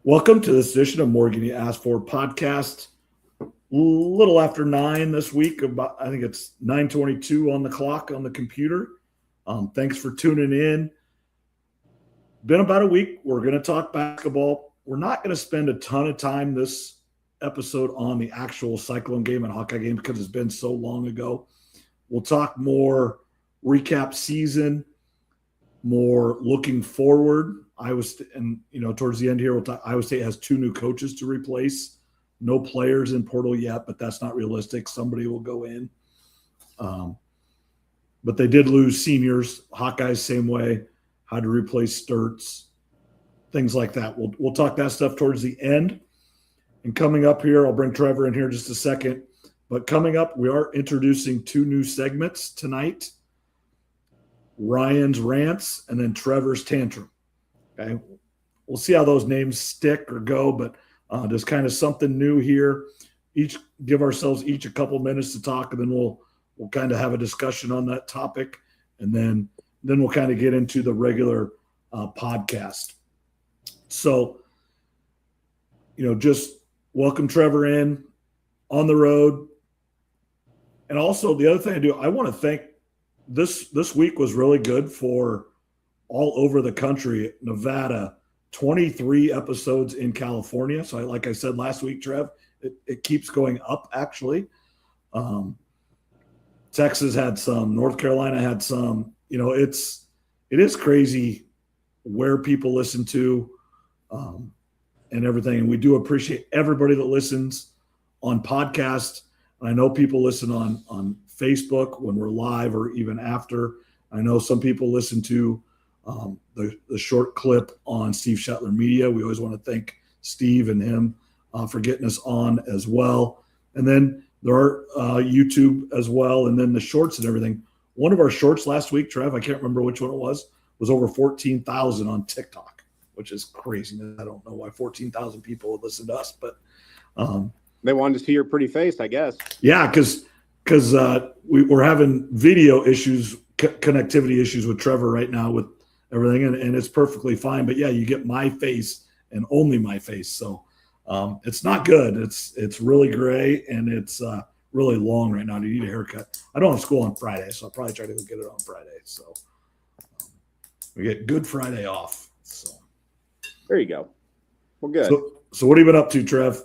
Welcome to this edition of Morgan You Asked For podcast. A little after 9 this week. I think it's 9:22 on the clock on the computer. Thanks for tuning in. Been about a week. We're going to talk basketball. We're not going to spend a ton of time this episode on the actual Cyclone game and Hawkeye game because it's been so long ago. We'll talk more recap season, more looking forward. Towards the end here, we'll talk. Iowa State has 2 new coaches to replace. No players in portal yet, but that's not realistic. Somebody will go in. But they did lose seniors. Hawkeyes same way. How to replace Sturts, things like that. We'll talk that stuff towards the end. And coming up here, I'll bring Trevor in here just a second. But coming up, we are introducing 2 new segments tonight. Ryan's Rants and then Trevor's Tantrum. Okay, we'll see how those names stick or go, but there's kind of something new here. Give ourselves each a couple minutes to talk, and then we'll kind of have a discussion on that topic, and then we'll kind of get into the regular podcast. So, just welcome Trevor in on the road. And also the other thing I want to thank this week was really good for all over the country. Nevada, 23 episodes in California. So like I said last week, Trev, it keeps going up actually. Texas had some, North Carolina had some. It is crazy where people listen to and everything. And we do appreciate everybody that listens on podcast. And I know people listen on Facebook when we're live or even after. I know some people listen to the short clip on Steve Shetler Media. We always want to thank Steve and him for getting us on as well. And then there are YouTube as well, and then the shorts and everything. One of our shorts last week, Trev, I can't remember which one it was over 14,000 on TikTok, which is crazy. I don't know why 14,000 people would listen to us, but they wanted to see your pretty face, I guess. Yeah, because we're having video issues, connectivity issues with Trevor right now with everything, and it's perfectly fine. But yeah, you get my face and only my face, so it's not good. It's really gray and it's really long right now. Do you need a haircut? I don't have school on Friday, so I'll probably try to go get it on Friday. So we get Good Friday off. So there you go. Well, good. So what have you been up to, Trev?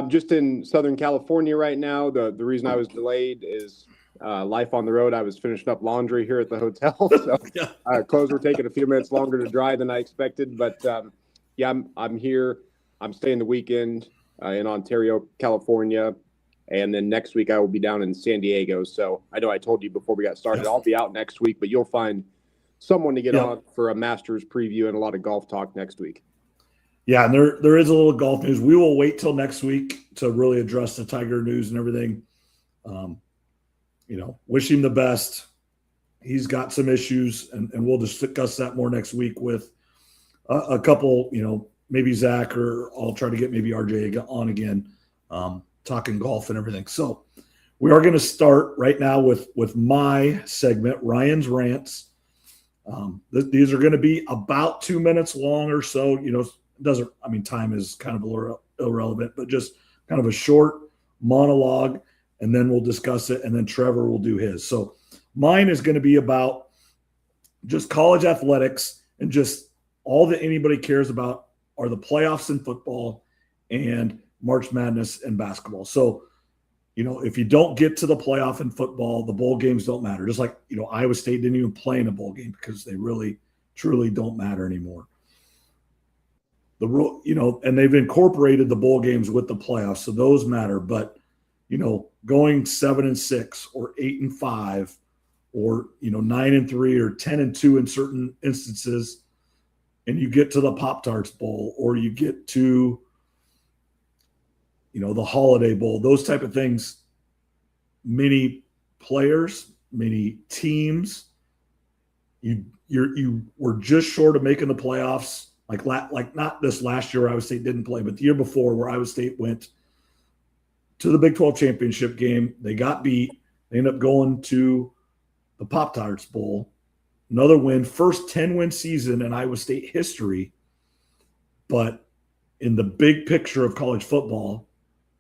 Just in Southern California right now. The reason I was delayed is life on the road. I was finishing up laundry here at the hotel, so clothes were taking a few minutes longer to dry than I expected. But yeah, I'm here. I'm staying the weekend in Ontario, California, and then next week I will be down in San Diego. So I know I told you before we got started, I'll be out next week, but you'll find someone to get on for a Masters preview and a lot of golf talk next week. Yeah, and there is a little golf news. We will wait till next week to really address the Tiger news and everything. Wish him the best. He's got some issues, and we'll discuss that more next week with a couple, maybe Zach, or I'll try to get maybe RJ on again, talking golf and everything. So we are going to start right now with my segment, Ryan's Rants. These are going to be about 2 minutes long or so. Time is kind of irrelevant, but just kind of a short monologue, and then we'll discuss it, and then Trevor will do his. So mine is going to be about just college athletics, and just all that anybody cares about are the playoffs in football and March Madness in basketball. So, if you don't get to the playoff in football, the bowl games don't matter. Just like, Iowa State didn't even play in a bowl game because they really, truly don't matter anymore. The rule, and they've incorporated the bowl games with the playoffs, so those matter. But, going 7-6 or 8-5 or, 9-3 or 10-2 in certain instances, and you get to the Pop-Tarts Bowl or you get to, the Holiday Bowl, those type of things, many players, many teams, you were just short of making the playoffs. Like not this last year Iowa State didn't play, but the year before where Iowa State went to the Big 12 championship game. They got beat. They ended up going to the Pop-Tarts Bowl. Another win, first 10-win season in Iowa State history. But in the big picture of college football,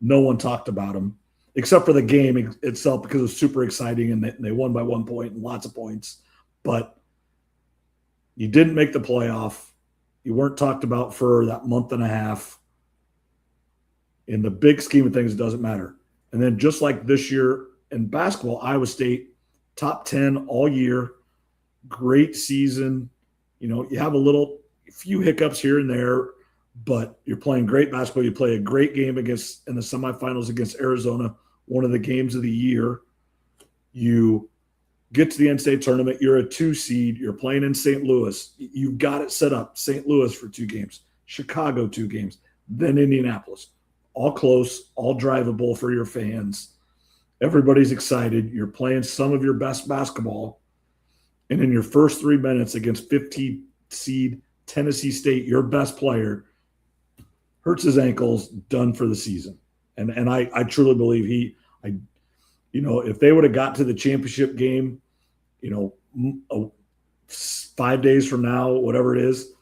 no one talked about them except for the game itself because it was super exciting and they won by 1 point and lots of points. But you didn't make the playoff. You weren't talked about for that month and a half. In the big scheme of things, it doesn't matter. And then just like this year in basketball, Iowa State, top 10 all year, great season. You have a few hiccups here and there, but you're playing great basketball. You play a great game in the semifinals against Arizona, one of the games of the year. You get to the NCAA tournament. You're a 2 seed. You're playing in St. Louis. You've got it set up. St. Louis for 2 games, Chicago 2 games, then Indianapolis. All close, all drivable for your fans. Everybody's excited. You're playing some of your best basketball. And in your first 3 minutes against 15 seed Tennessee State, your best player hurts his ankles, done for the season. And I truly believe if they would have got to the championship game, 5 days from now, whatever it is,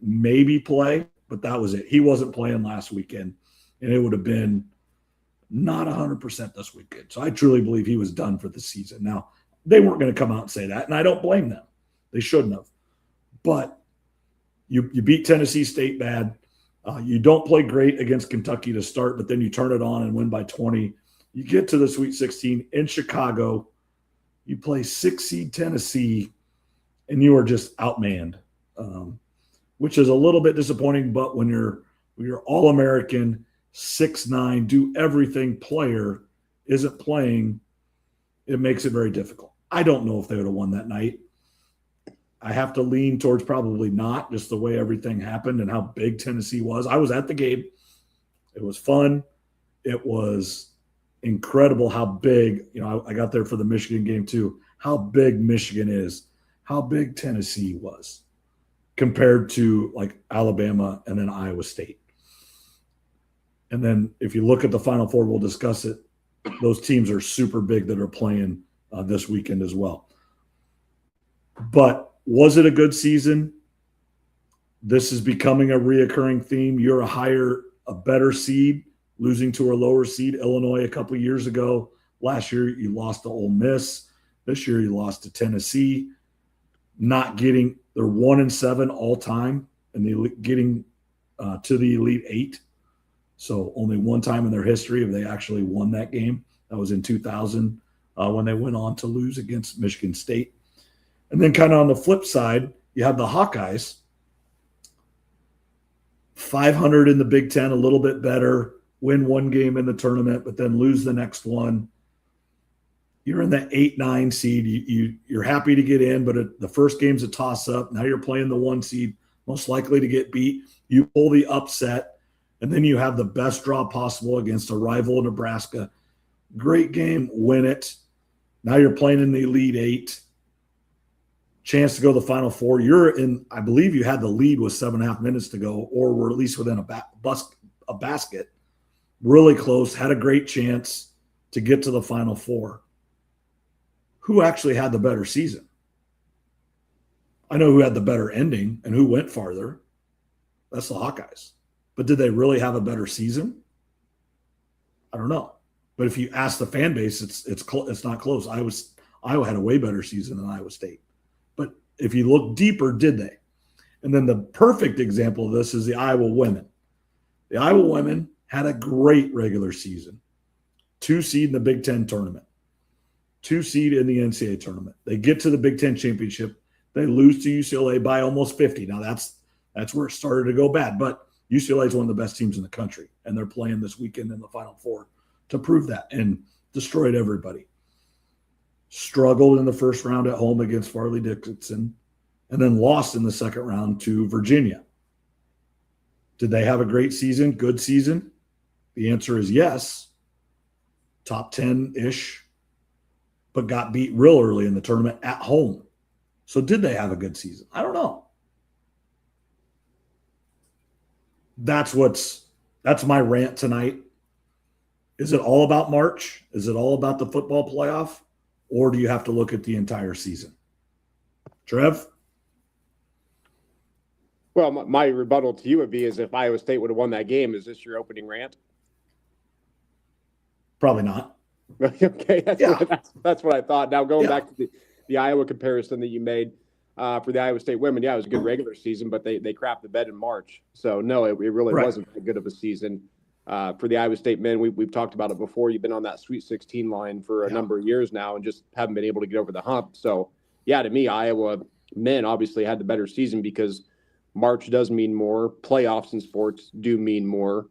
maybe play, but that was it. He wasn't playing last weekend, and it would have been not 100% this weekend. So I truly believe he was done for the season. Now, they weren't going to come out and say that, and I don't blame them. They shouldn't have. But you beat Tennessee State bad. You don't play great against Kentucky to start, but then you turn it on and win by 20. You get to the Sweet 16 in Chicago. You play 6 seed Tennessee, and you are just outmanned, which is a little bit disappointing. But when you're All-American, 6'9", do everything player isn't playing, it makes it very difficult. I don't know if they would have won that night. I have to lean towards probably not, just the way everything happened and how big Tennessee was. I was at the game. It was fun. It was incredible how big, I got there for the Michigan game too, how big Michigan is, how big Tennessee was compared to like Alabama and then Iowa State. And then if you look at the Final Four, we'll discuss it. Those teams are super big that are playing this weekend as well. But was it a good season? This is becoming a reoccurring theme. You're a better seed, losing to a lower seed. Illinois a couple years ago. Last year, you lost to Ole Miss. This year, you lost to Tennessee. They're 1-7 all time, and getting to the Elite Eight. So only one time in their history have they actually won that game. That was in 2000 when they went on to lose against Michigan State. And then kind of on the flip side, you have the Hawkeyes, 500 in the Big Ten, a little bit better, win one game in the tournament, but then lose the next one. You're in the 8-9 seed. You're happy to get in, but the first game's a toss-up. Now you're playing the 1 seed, most likely to get beat. You pull the upset, and then you have the best draw possible against a rival, Nebraska. Great game, win it. Now you're playing in the Elite Eight. Chance to go to the Final Four. You're in, I believe you had the lead with 7.5 minutes to go, or were at least within a basket. Really close, had a great chance to get to the Final Four. Who actually had the better season? I know who had the better ending and who went farther. That's the Hawkeyes. But did they really have a better season? I don't know. But if you ask the fan base, it's not close. Iowa had a way better season than Iowa State. But if you look deeper, did they? And then the perfect example of this is the Iowa women. The Iowa women had a great regular season. 2 seed in the Big Ten tournament. 2 seed in the NCAA tournament. They get to the Big Ten championship. They lose to UCLA by almost 50. Now that's where it started to go bad. But UCLA is one of the best teams in the country, and they're playing this weekend in the Final Four to prove that, and destroyed everybody. Struggled in the first round at home against Farley Dickinson, and then lost in the second round to Virginia. Did they have a great season, good season? The answer is yes. Top 10-ish, but got beat real early in the tournament at home. So did they have a good season? I don't know. That's my rant tonight. Is it all about March? Is it all about the football playoff? Or do you have to look at the entire season? Trev? Well, my rebuttal to you would be is if Iowa State would have won that game, is this your opening rant? Probably not. Okay, that's what I thought. Now going back to the Iowa comparison that you made for the Iowa State women, it was a good regular season, but they crapped the bed in March. So no, it really wasn't that good of a season. For the Iowa State men, we've talked about it before. You've been on that Sweet 16 line for a number of years now and just haven't been able to get over the hump. So yeah, to me, Iowa men obviously had the better season because March does mean more. Playoffs in sports do mean more.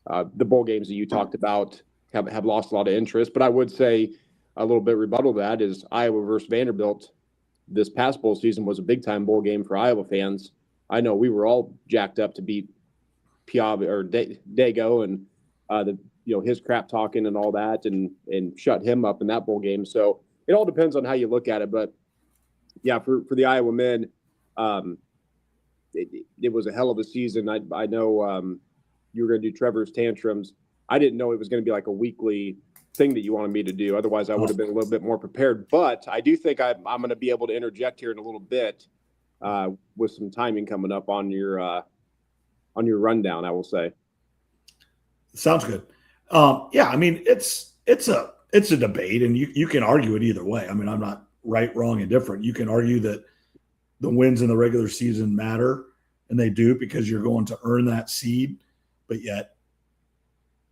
The bowl games that you talked about have lost a lot of interest. But I would say a little bit rebuttal to that is Iowa versus Vanderbilt this past bowl season was a big-time bowl game for Iowa fans. I know we were all jacked up to beat Piave or Dago and his crap talking and all that and shut him up in that bowl game. So it all depends on how you look at it. But, yeah, for the Iowa men, it was a hell of a season. I know you were going to do Trevor's tantrums. I didn't know it was going to be like a weekly thing that you wanted me to do. Otherwise, I would have been a little bit more prepared. But I do think I'm going to be able to interject here in a little bit with some timing coming up on your rundown, I will say. Sounds good. I mean, it's a debate, and you can argue it either way. I mean, I'm not right, wrong, and different. You can argue that the wins in the regular season matter, and they do because you're going to earn that seed. But yet,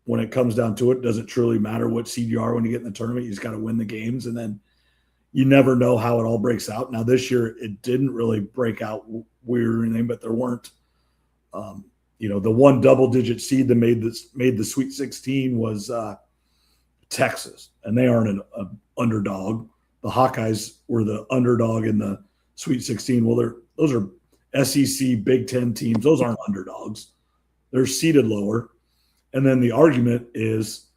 when it comes down to it, does it truly matter what seed you are when you get in the tournament? You just got to win the games, and then you never know how it all breaks out. Now, this year, it didn't really break out weird or anything, but there weren't the one double-digit seed that made the Sweet 16 was Texas, and they aren't an underdog. The Hawkeyes were the underdog in the Sweet 16. Well, those are SEC Big Ten teams. Those aren't underdogs. They're seeded lower. And then the argument is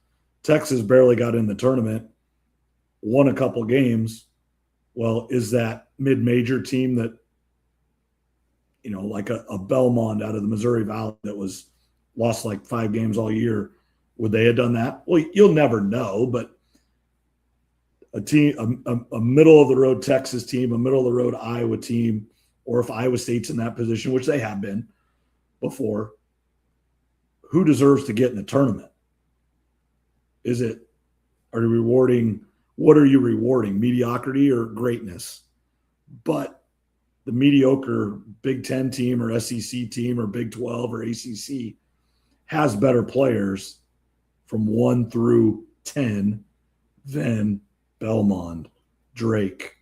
Texas barely got in the tournament, won a couple games. Well, is that mid-major team that, like a Belmont out of the Missouri Valley that was lost like 5 games all year, would they have done that? Well, you'll never know, but a team, a middle-of-the-road Texas team, a middle-of-the-road Iowa team, or if Iowa State's in that position, which they have been before, who deserves to get in the tournament? What are you rewarding, mediocrity or greatness? But the mediocre Big Ten team or SEC team or Big 12 or ACC has better players from 1 through 10 than Belmont, Drake,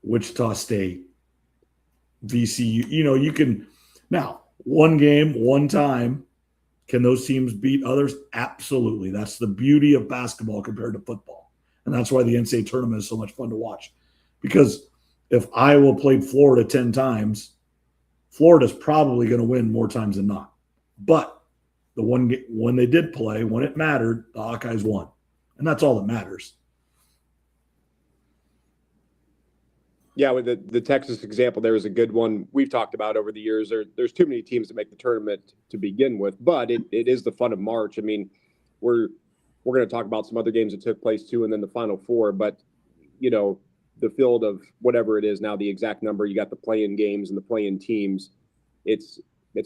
Wichita State, VCU. You can now one game, one time. Can those teams beat others? Absolutely. That's the beauty of basketball compared to football. And that's why the NCAA tournament is so much fun to watch. Because if Iowa played Florida 10 times, Florida's probably going to win more times than not. But the when they did play, when it mattered, the Hawkeyes won. And that's all that matters. Yeah, with the Texas example, there is a good one we've talked about over the years. There's too many teams that make the tournament to begin with, but it is the fun of March. I mean, we're going to talk about some other games that took place too, and then the Final Four. But the field of whatever it is now, the exact number, you got the play-in games and the play-in teams. It's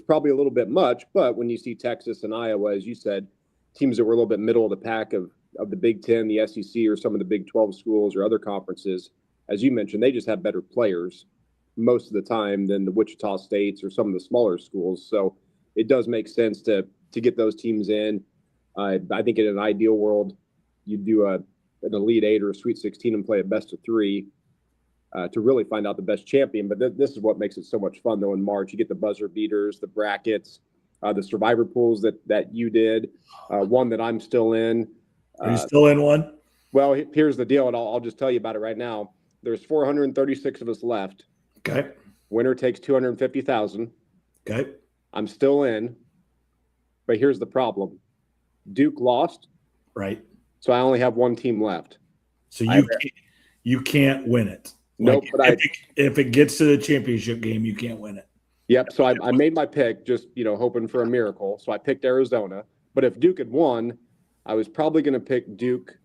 probably a little bit much, but when you see Texas and Iowa, as you said, teams that were a little bit middle of the pack of the Big Ten, the SEC, or some of the Big 12 schools or other conferences. As you mentioned, they just have better players most of the time than the Wichita States or some of the smaller schools. So it does make sense to get those teams in. I think in an ideal world, you do an Elite Eight or a Sweet 16 and play a best of 3 to really find out the best champion. But this is what makes it so much fun, though, in March. You get the buzzer beaters, the brackets, the survivor pools that you did, one that I'm still in. Are you still in one? Well, here's the deal, and I'll just tell you about it right now. There's 436 of us left. Okay. Winner takes 250,000. Okay. I'm still in, but here's the problem. Duke lost. Right. So I only have one team left. So you can't win it. Nope. Like, if it gets to the championship game, you can't win it. Yep. So I made my pick, just hoping for a miracle. So I picked Arizona. But if Duke had won, I was probably going to pick Duke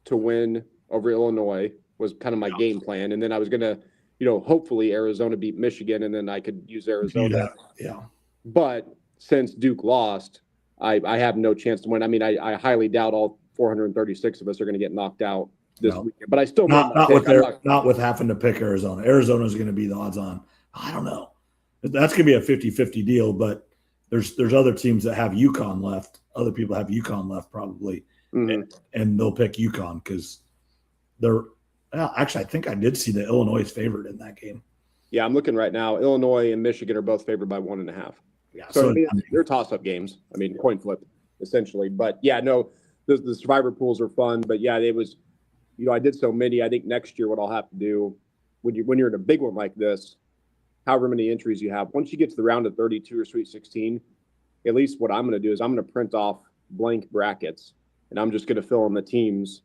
to win over Illinois. Was kind of my game plan. And then I was going to hopefully Arizona beat Michigan, and then I could use Arizona. Yeah. But since Duke lost, I have no chance to win. I mean, I highly doubt all 436 of us are going to get knocked out this weekend. But I still not with having to pick Arizona. Arizona is going to be the odds on. I don't know. That's going to be a 50-50 deal, but there's other teams that have UConn left. Other people have UConn left probably, and they'll pick UConn because they're actually, I think I did see the Illinois is favored in that game. Yeah, I'm looking right now. Illinois and Michigan are both favored by 1.5. Yeah, so they're toss-up games. I mean, coin flip essentially. But yeah, no, the survivor pools are fun. But yeah, it was, I did so many. I think next year what I'll have to do when you're in a big one like this, however many entries you have, once you get to the round of 32 or Sweet 16, at least what I'm going to do is I'm going to print off blank brackets, and I'm just going to fill in the teams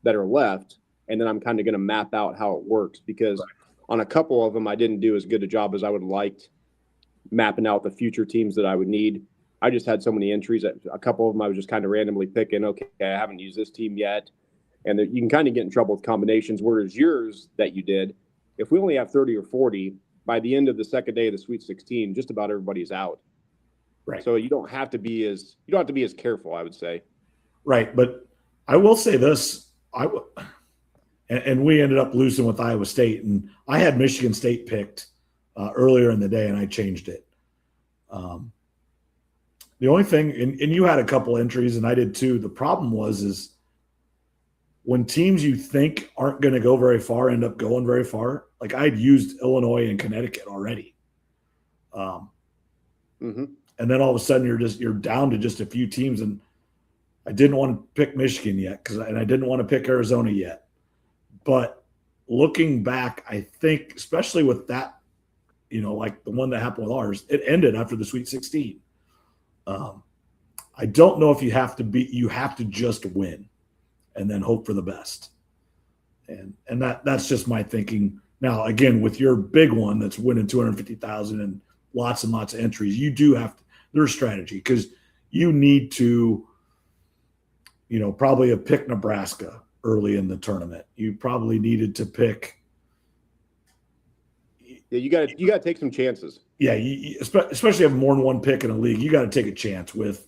that are left, and then I'm kind of going to map out how it works, because on a couple of them I didn't do as good a job as I would have liked mapping out the future teams that I would need. I just had so many entries. A couple of them I was just kind of randomly picking, okay, I haven't used this team yet. And you can kind of get in trouble with combinations, whereas yours that you did, if we only have 30 or 40, by the end of the second day of the Sweet 16, just about everybody's out. Right. So you don't have to be as careful, I would say. Right. But I will say this, and we ended up losing with Iowa State, and I had Michigan State picked earlier in the day, and I changed it. The only thing, and you had a couple entries, and I did too. The problem is when teams you think aren't going to go very far end up going very far. Like I'd used Illinois and Connecticut already, and then all of a sudden you're down to just a few teams, and I didn't want to pick Michigan yet and I didn't want to pick Arizona yet. But looking back, I think especially with that, like the one that happened with ours, it ended after the Sweet 16. I don't know if you have to just win and then hope for the best. And that's just my thinking. Now, again, with your big one that's winning 250,000 and lots of entries, you do have there's strategy, because you need to, probably have picked Nebraska early in the tournament. You probably needed to pick. Yeah, you got to take some chances. Yeah, especially have more than one pick in a league. You got to take a chance with,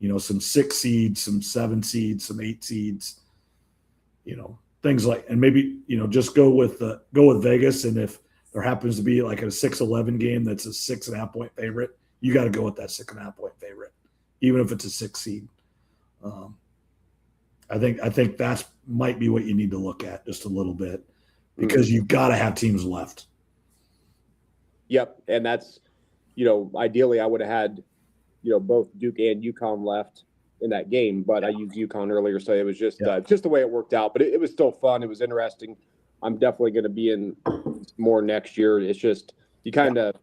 some 6 seeds, some 7 seeds, some 8 seeds, things like, and maybe, just go with Vegas. And if there happens to be like a 6-11 game that's a 6.5 point favorite, you got to go with that 6.5 point favorite, even if it's a 6 seed. I think that's might be what you need to look at just a little bit, because you've got to have teams left. Yep, and that's, ideally I would have had, both Duke and UConn left in that game, but I used UConn earlier, so it was just the way it worked out. But it was still fun. It was interesting. I'm definitely going to be in more next year. It's just you kind of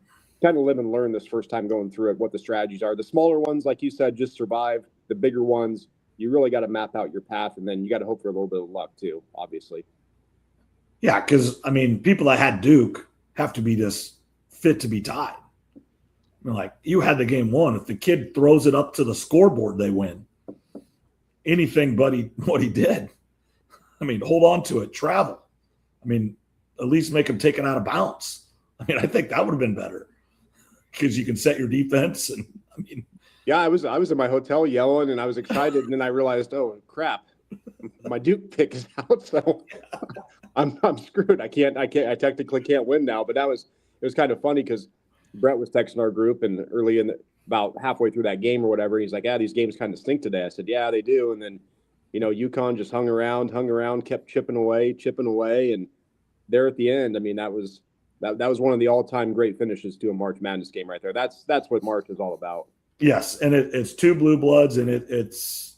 live and learn this first time going through it, what the strategies are. The smaller ones, like you said, just survive. The bigger ones, you really got to map out your path, and then you got to hope for a little bit of luck too, obviously. Yeah, because people that had Duke have to be just fit to be tied. Like you had the game won. If the kid throws it up to the scoreboard, they win. Anything but what he did. Hold on to it, travel. At least make him take it out of bounds. I think that would have been better, because you can set your defense. And yeah, I was in my hotel yelling, and I was excited, and then I realized, oh crap, my Duke pick is out, so I'm screwed. I technically can't win now. But it was kind of funny, because Brett was texting our group, and about halfway through that game or whatever, he's like, these games kind of stink today. I said, yeah, they do. And then, UConn just hung around, kept chipping away. And there at the end, that was one of the all-time great finishes to a March Madness game right there. That's what March is all about. Yes. And it's 2 blue bloods, and it's,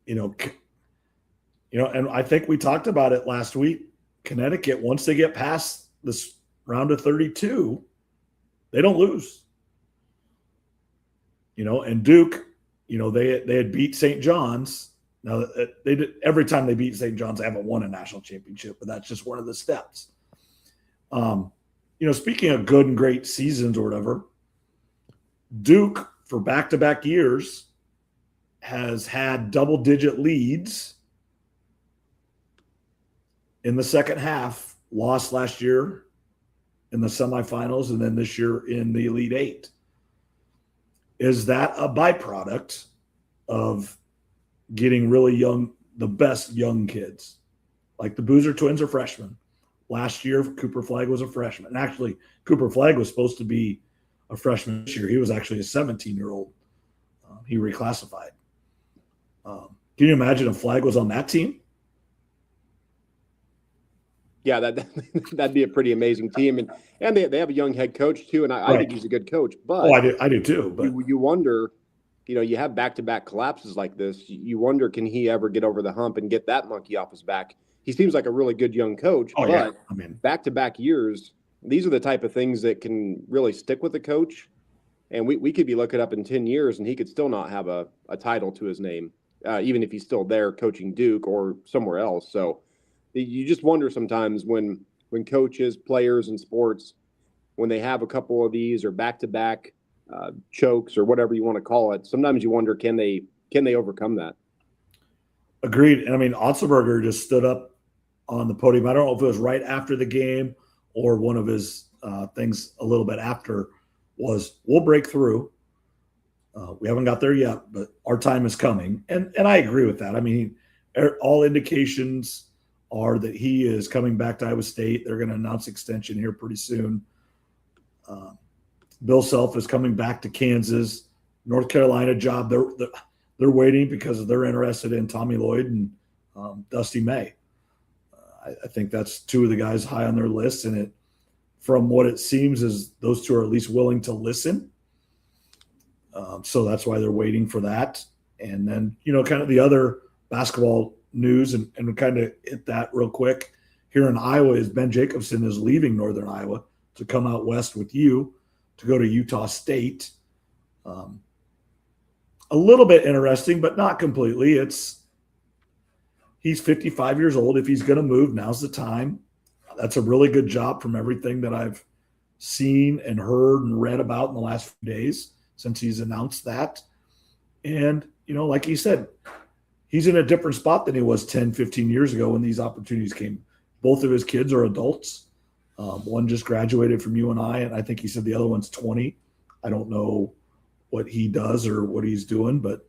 and I think we talked about it last week. Connecticut, once they get past this round of 32, they don't lose, and Duke, they had beat St. John's. Now they did, every time they beat St. John's, they haven't won a national championship, but that's just one of the steps. Speaking of good and great seasons or whatever, Duke for back-to-back years has had double-digit leads in the second half. Lost last year in the semifinals and then this year in the Elite Eight. Is that a byproduct of getting really young, the best young kids? Like the Boozer twins are freshmen. Last year, Cooper Flagg was a freshman. And actually, Cooper Flagg was supposed to be a freshman this year. He was actually a 17-year-old. He reclassified. Can you imagine if Flagg was on that team? Yeah, that'd be a pretty amazing team, and they have a young head coach too, and I think he's a good coach. But I do too. But you wonder, you have back-to-back collapses like this. You wonder, can he ever get over the hump and get that monkey off his back? He seems like a really good young coach, but back-to-back years, these are the type of things that can really stick with a coach. And we could be looking up in 10 years, and he could still not have a title to his name, even if he's still there coaching Duke or somewhere else. So you just wonder sometimes when coaches, players in sports, when they have a couple of these or back-to-back chokes or whatever you want to call it, sometimes you wonder, can they overcome that? Agreed. And I mean, Otzelberger just stood up on the podium. I don't know if it was right after the game or one of his things a little bit after was, we'll break through. We haven't got there yet, but our time is coming. And I agree with that. I mean, all indications are that he is coming back to Iowa State. They're going to announce extension here pretty soon. Bill Self is coming back to Kansas. North Carolina job, they're waiting because they're interested in Tommy Lloyd and Dusty May. I think that's two of the guys high on their list, and from what it seems is those two are at least willing to listen. So that's why they're waiting for that. And then, kind of the other basketball news, and kind of hit that real quick here in Iowa, is Ben Jacobson is leaving Northern Iowa to come out west with you to go to Utah State. A little bit interesting, but not completely. He's 55 years old. If he's going to move, now's the time. That's a really good job from everything that I've seen and heard and read about in the last few days since he's announced that. And, like he said, he's in a different spot than he was 10, 15 years ago when these opportunities came. Both of his kids are adults. One just graduated from UNI, and I think he said the other one's 20. I don't know what he does or what he's doing, but,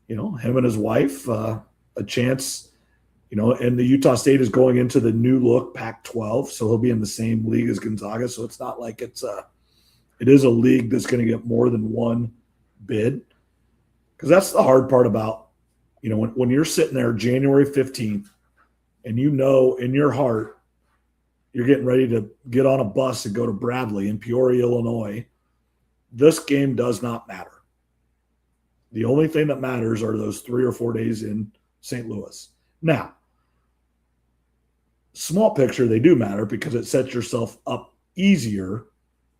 him and his wife, a chance, and the Utah State is going into the new look Pac-12, so he'll be in the same league as Gonzaga. So it's not like it is a league that's going to get more than one bid. Because that's the hard part about, when you're sitting there January 15th and in your heart you're getting ready to get on a bus and go to Bradley in Peoria, Illinois, this game does not matter. The only thing that matters are those 3 or 4 days in St. Louis. Now, small picture, they do matter because it sets yourself up easier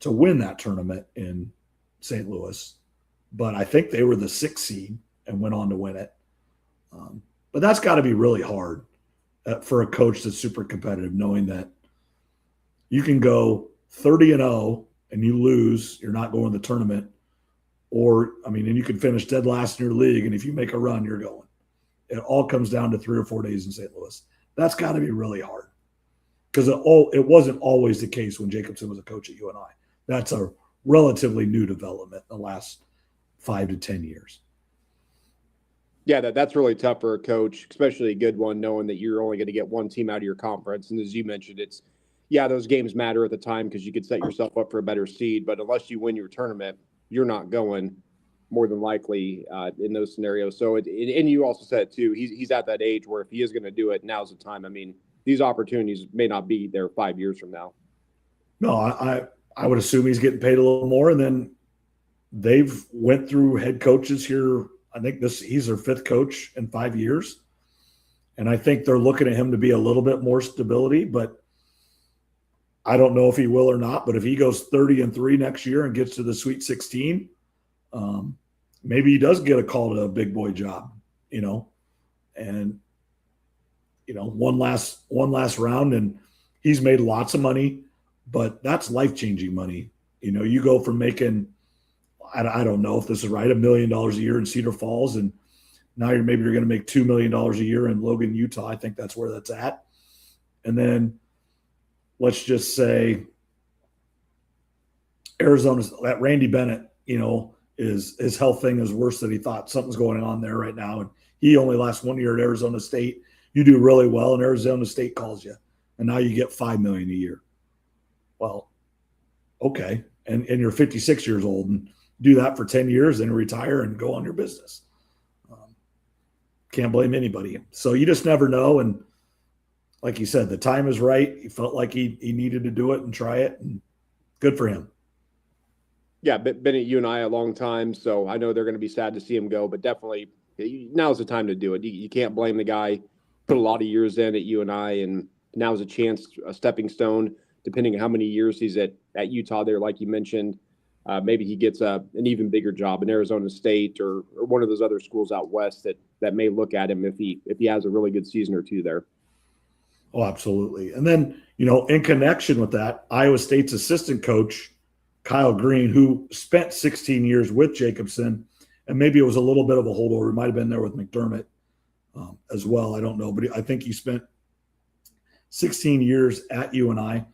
to win that tournament in St. Louis. But I think they were the 6th seed and went on to win it. But that's got to be really hard for a coach that's super competitive, knowing that you can go 30-0 and you lose, you're not going to the tournament. And you can finish dead last in your league, and if you make a run, you're going. It all comes down to 3 or 4 days in St. Louis. That's got to be really hard because it wasn't always the case when Jacobson was a coach at UNI. That's a relatively new development in the last 5 to 10 years. Yeah, that's really tough for a coach, especially a good one, knowing that you're only going to get one team out of your conference. And as you mentioned, those games matter at the time because you could set yourself up for a better seed. But unless you win your tournament, you're not going more than likely in those scenarios. So, and you also said too, he's at that age where if he is going to do it, now's the time. I mean, these opportunities may not be there 5 years from now. No, I would assume he's getting paid a little more. And then they've went through head coaches here. I think he's their 5th coach in 5 years. And I think they're looking at him to be a little bit more stability, but I don't know if he will or not. But if he goes 30-3 next year and gets to the Sweet 16, maybe he does get a call to a big boy job, and, one last round, and he's made lots of money, but that's life-changing money. You go from making, I don't know if this is right, $1 million a year in Cedar Falls, and now you're going to make $2 million a year in Logan, Utah. I think that's where that's at. And then let's just say Arizona's that Randy Bennett, his health thing is worse than he thought. Something's going on there right now. And he only lasts 1 year at Arizona State. You do really well, and Arizona State calls you. And now you get $5 million a year. Well, okay. And you're 56 years old and do that for 10 years and retire and go on your business. Can't blame anybody. So you just never know. And like you said, the time is right. He felt like he needed to do it and try it, and good for him. Yeah, been at UNI a long time, so I know they're going to be sad to see him go, but definitely now's the time to do it. You can't blame the guy. Put a lot of years in at UNI, and now's a chance, a stepping stone, depending on how many years he's at Utah there, like you mentioned. Maybe he gets an even bigger job in Arizona State or one of those other schools out west that may look at him if he has a really good season or two there. Oh, absolutely. And then, in connection with that, Iowa State's assistant coach, Kyle Green, who spent 16 years with Jacobson, and maybe it was a little bit of a holdover. It might have been there with McDermott as well. I don't know. But I think he spent 16 years at UNI.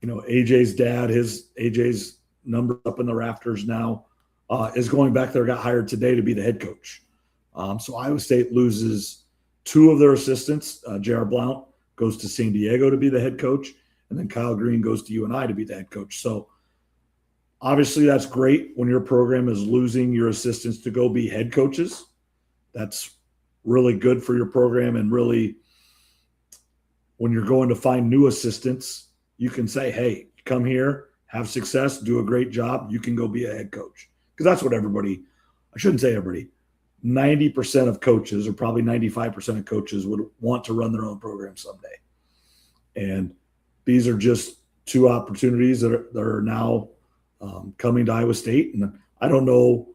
AJ's dad, AJ's number up in the rafters now, is going back there, got hired today to be the head coach. So Iowa State loses 2 of their assistants. J.R. Blount goes to San Diego to be the head coach, and then Kyle Green goes to UNI to be the head coach. So obviously that's great when your program is losing your assistants to go be head coaches. That's really good for your program, and really when you're going to find new assistants, you can say, hey, come here, have success, do a great job, you can go be a head coach. Because that's what everybody, I shouldn't say everybody, 90% of coaches, or probably 95% of coaches, would want to run their own program someday. And these are just 2 opportunities that are now coming to Iowa State. And I don't know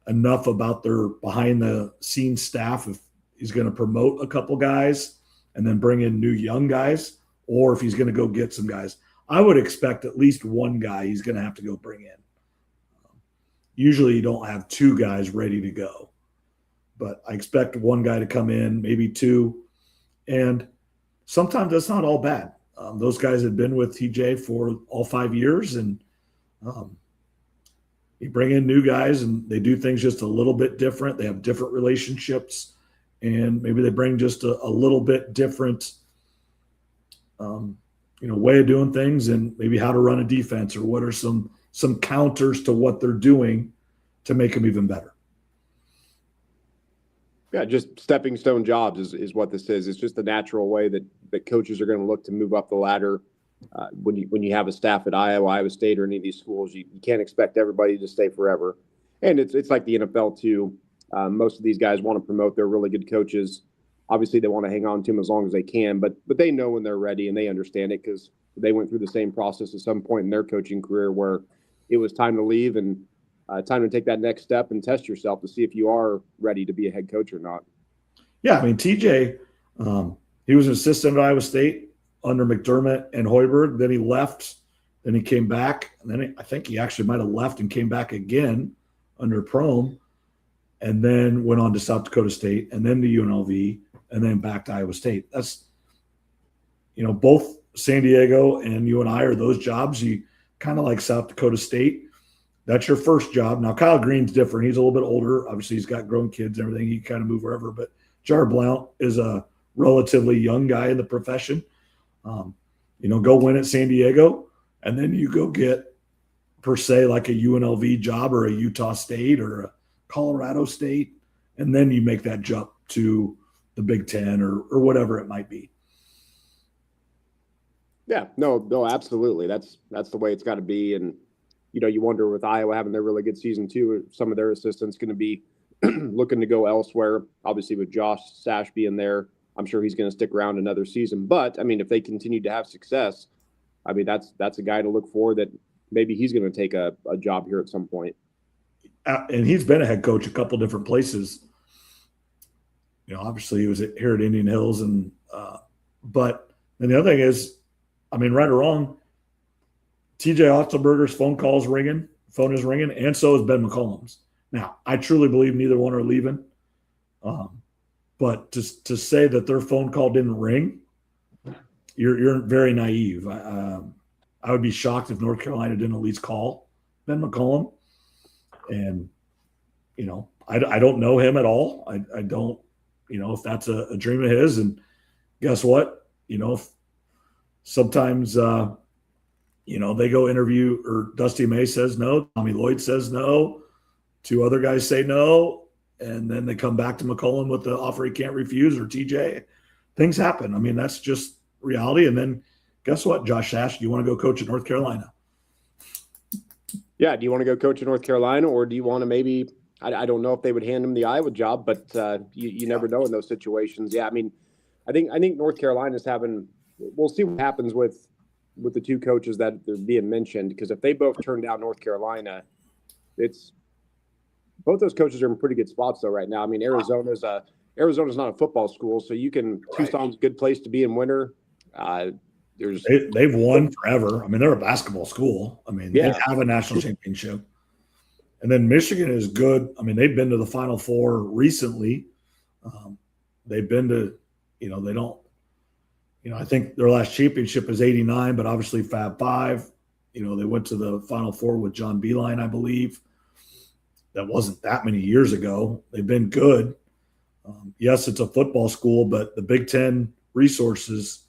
enough about their behind-the-scenes staff, if he's going to promote a couple guys and then bring in new young guys, or if he's going to go get some guys. I would expect at least 1 guy he's going to have to go bring in. Usually you don't have 2 guys ready to go, but I expect 1 guy to come in, maybe 2. And sometimes that's not all bad. Those guys had been with TJ for all 5 years, and you bring in new guys and they do things just a little bit different. They have different relationships, and maybe they bring just a little bit different way of doing things, and maybe how to run a defense, or what are some counters to what they're doing to make them even better. Yeah, just stepping stone jobs is what this is. It's just the natural way that coaches are going to look to move up the ladder. When you have a staff at Iowa State, or any of these schools, you can't expect everybody to stay forever. And it's like the NFL too. Most of these guys want to promote their really good coaches. Obviously, they want to hang on to them as long as they can, but they know when they're ready, and they understand it because they went through the same process at some point in their coaching career where it was time to leave and time to take that next step and test yourself to see if you are ready to be a head coach or not. Yeah, I mean, TJ, he was an assistant at Iowa State under McDermott and Hoiberg. Then he left. Then he came back. And then I think he actually might have left and came back again under Prohm, and then went on to South Dakota State, and then to UNLV, and then back to Iowa State. That's, both San Diego and UNI are those jobs. You kind of like South Dakota State. That's your first job. Now, Kyle Green's different. He's a little bit older. Obviously, he's got grown kids and everything. He can kind of move wherever. But Jar Blount is a relatively young guy in the profession. Go win at San Diego, and then you go get, per se, like a UNLV job or a Utah State or a Colorado State, and then you make that jump to the Big Ten or whatever it might be. Yeah, no, absolutely. That's the way it's got to be. And, you wonder with Iowa having their really good season too, some of their assistants going to be looking to go elsewhere. Obviously with Josh Sash being there, I'm sure he's going to stick around another season. But, I mean, if they continue to have success, I mean, that's a guy to look for, that maybe he's going to take a job here at some point. And he's been a head coach a couple different places. Obviously he was here at Indian Hills, but the other thing is, I mean, right or wrong, TJ Otzelberger's phone is ringing, and so is Ben McCollum's. Now, I truly believe neither one are leaving, but to say that their phone call didn't ring, you're very naive. I would be shocked if North Carolina didn't at least call Ben McCollum. And, I don't know him at all. I don't, if that's a dream of his. And guess what? Sometimes, they go interview, or Dusty May says no, Tommy Lloyd says no, two other guys say no, and then they come back to McCollum with the offer he can't refuse, or TJ. Things happen. I mean, that's just reality. And then guess what, Josh Sash, do you want to go coach at North Carolina? Yeah, do you want to go coach in North Carolina, or do you want to maybe I don't know if they would hand him the Iowa job, but you never know in those situations. Yeah, I mean, I think North Carolina's having. We'll see what happens with the two coaches that are being mentioned, because if they both turn down North Carolina, it's both those coaches are in pretty good spots though right now. I mean, Arizona's not a football school, so you can Tucson's a good place to be in winter. They've won forever. I mean, they're a basketball school. I mean, they have a national championship. And then Michigan is good. I mean, they've been to the Final Four recently. They've been to, they don't, I think their last championship is 89, but obviously Fab Five, they went to the Final Four with John Beilein, I believe. That wasn't that many years ago. They've been good. Yes, it's a football school, but the Big Ten resources,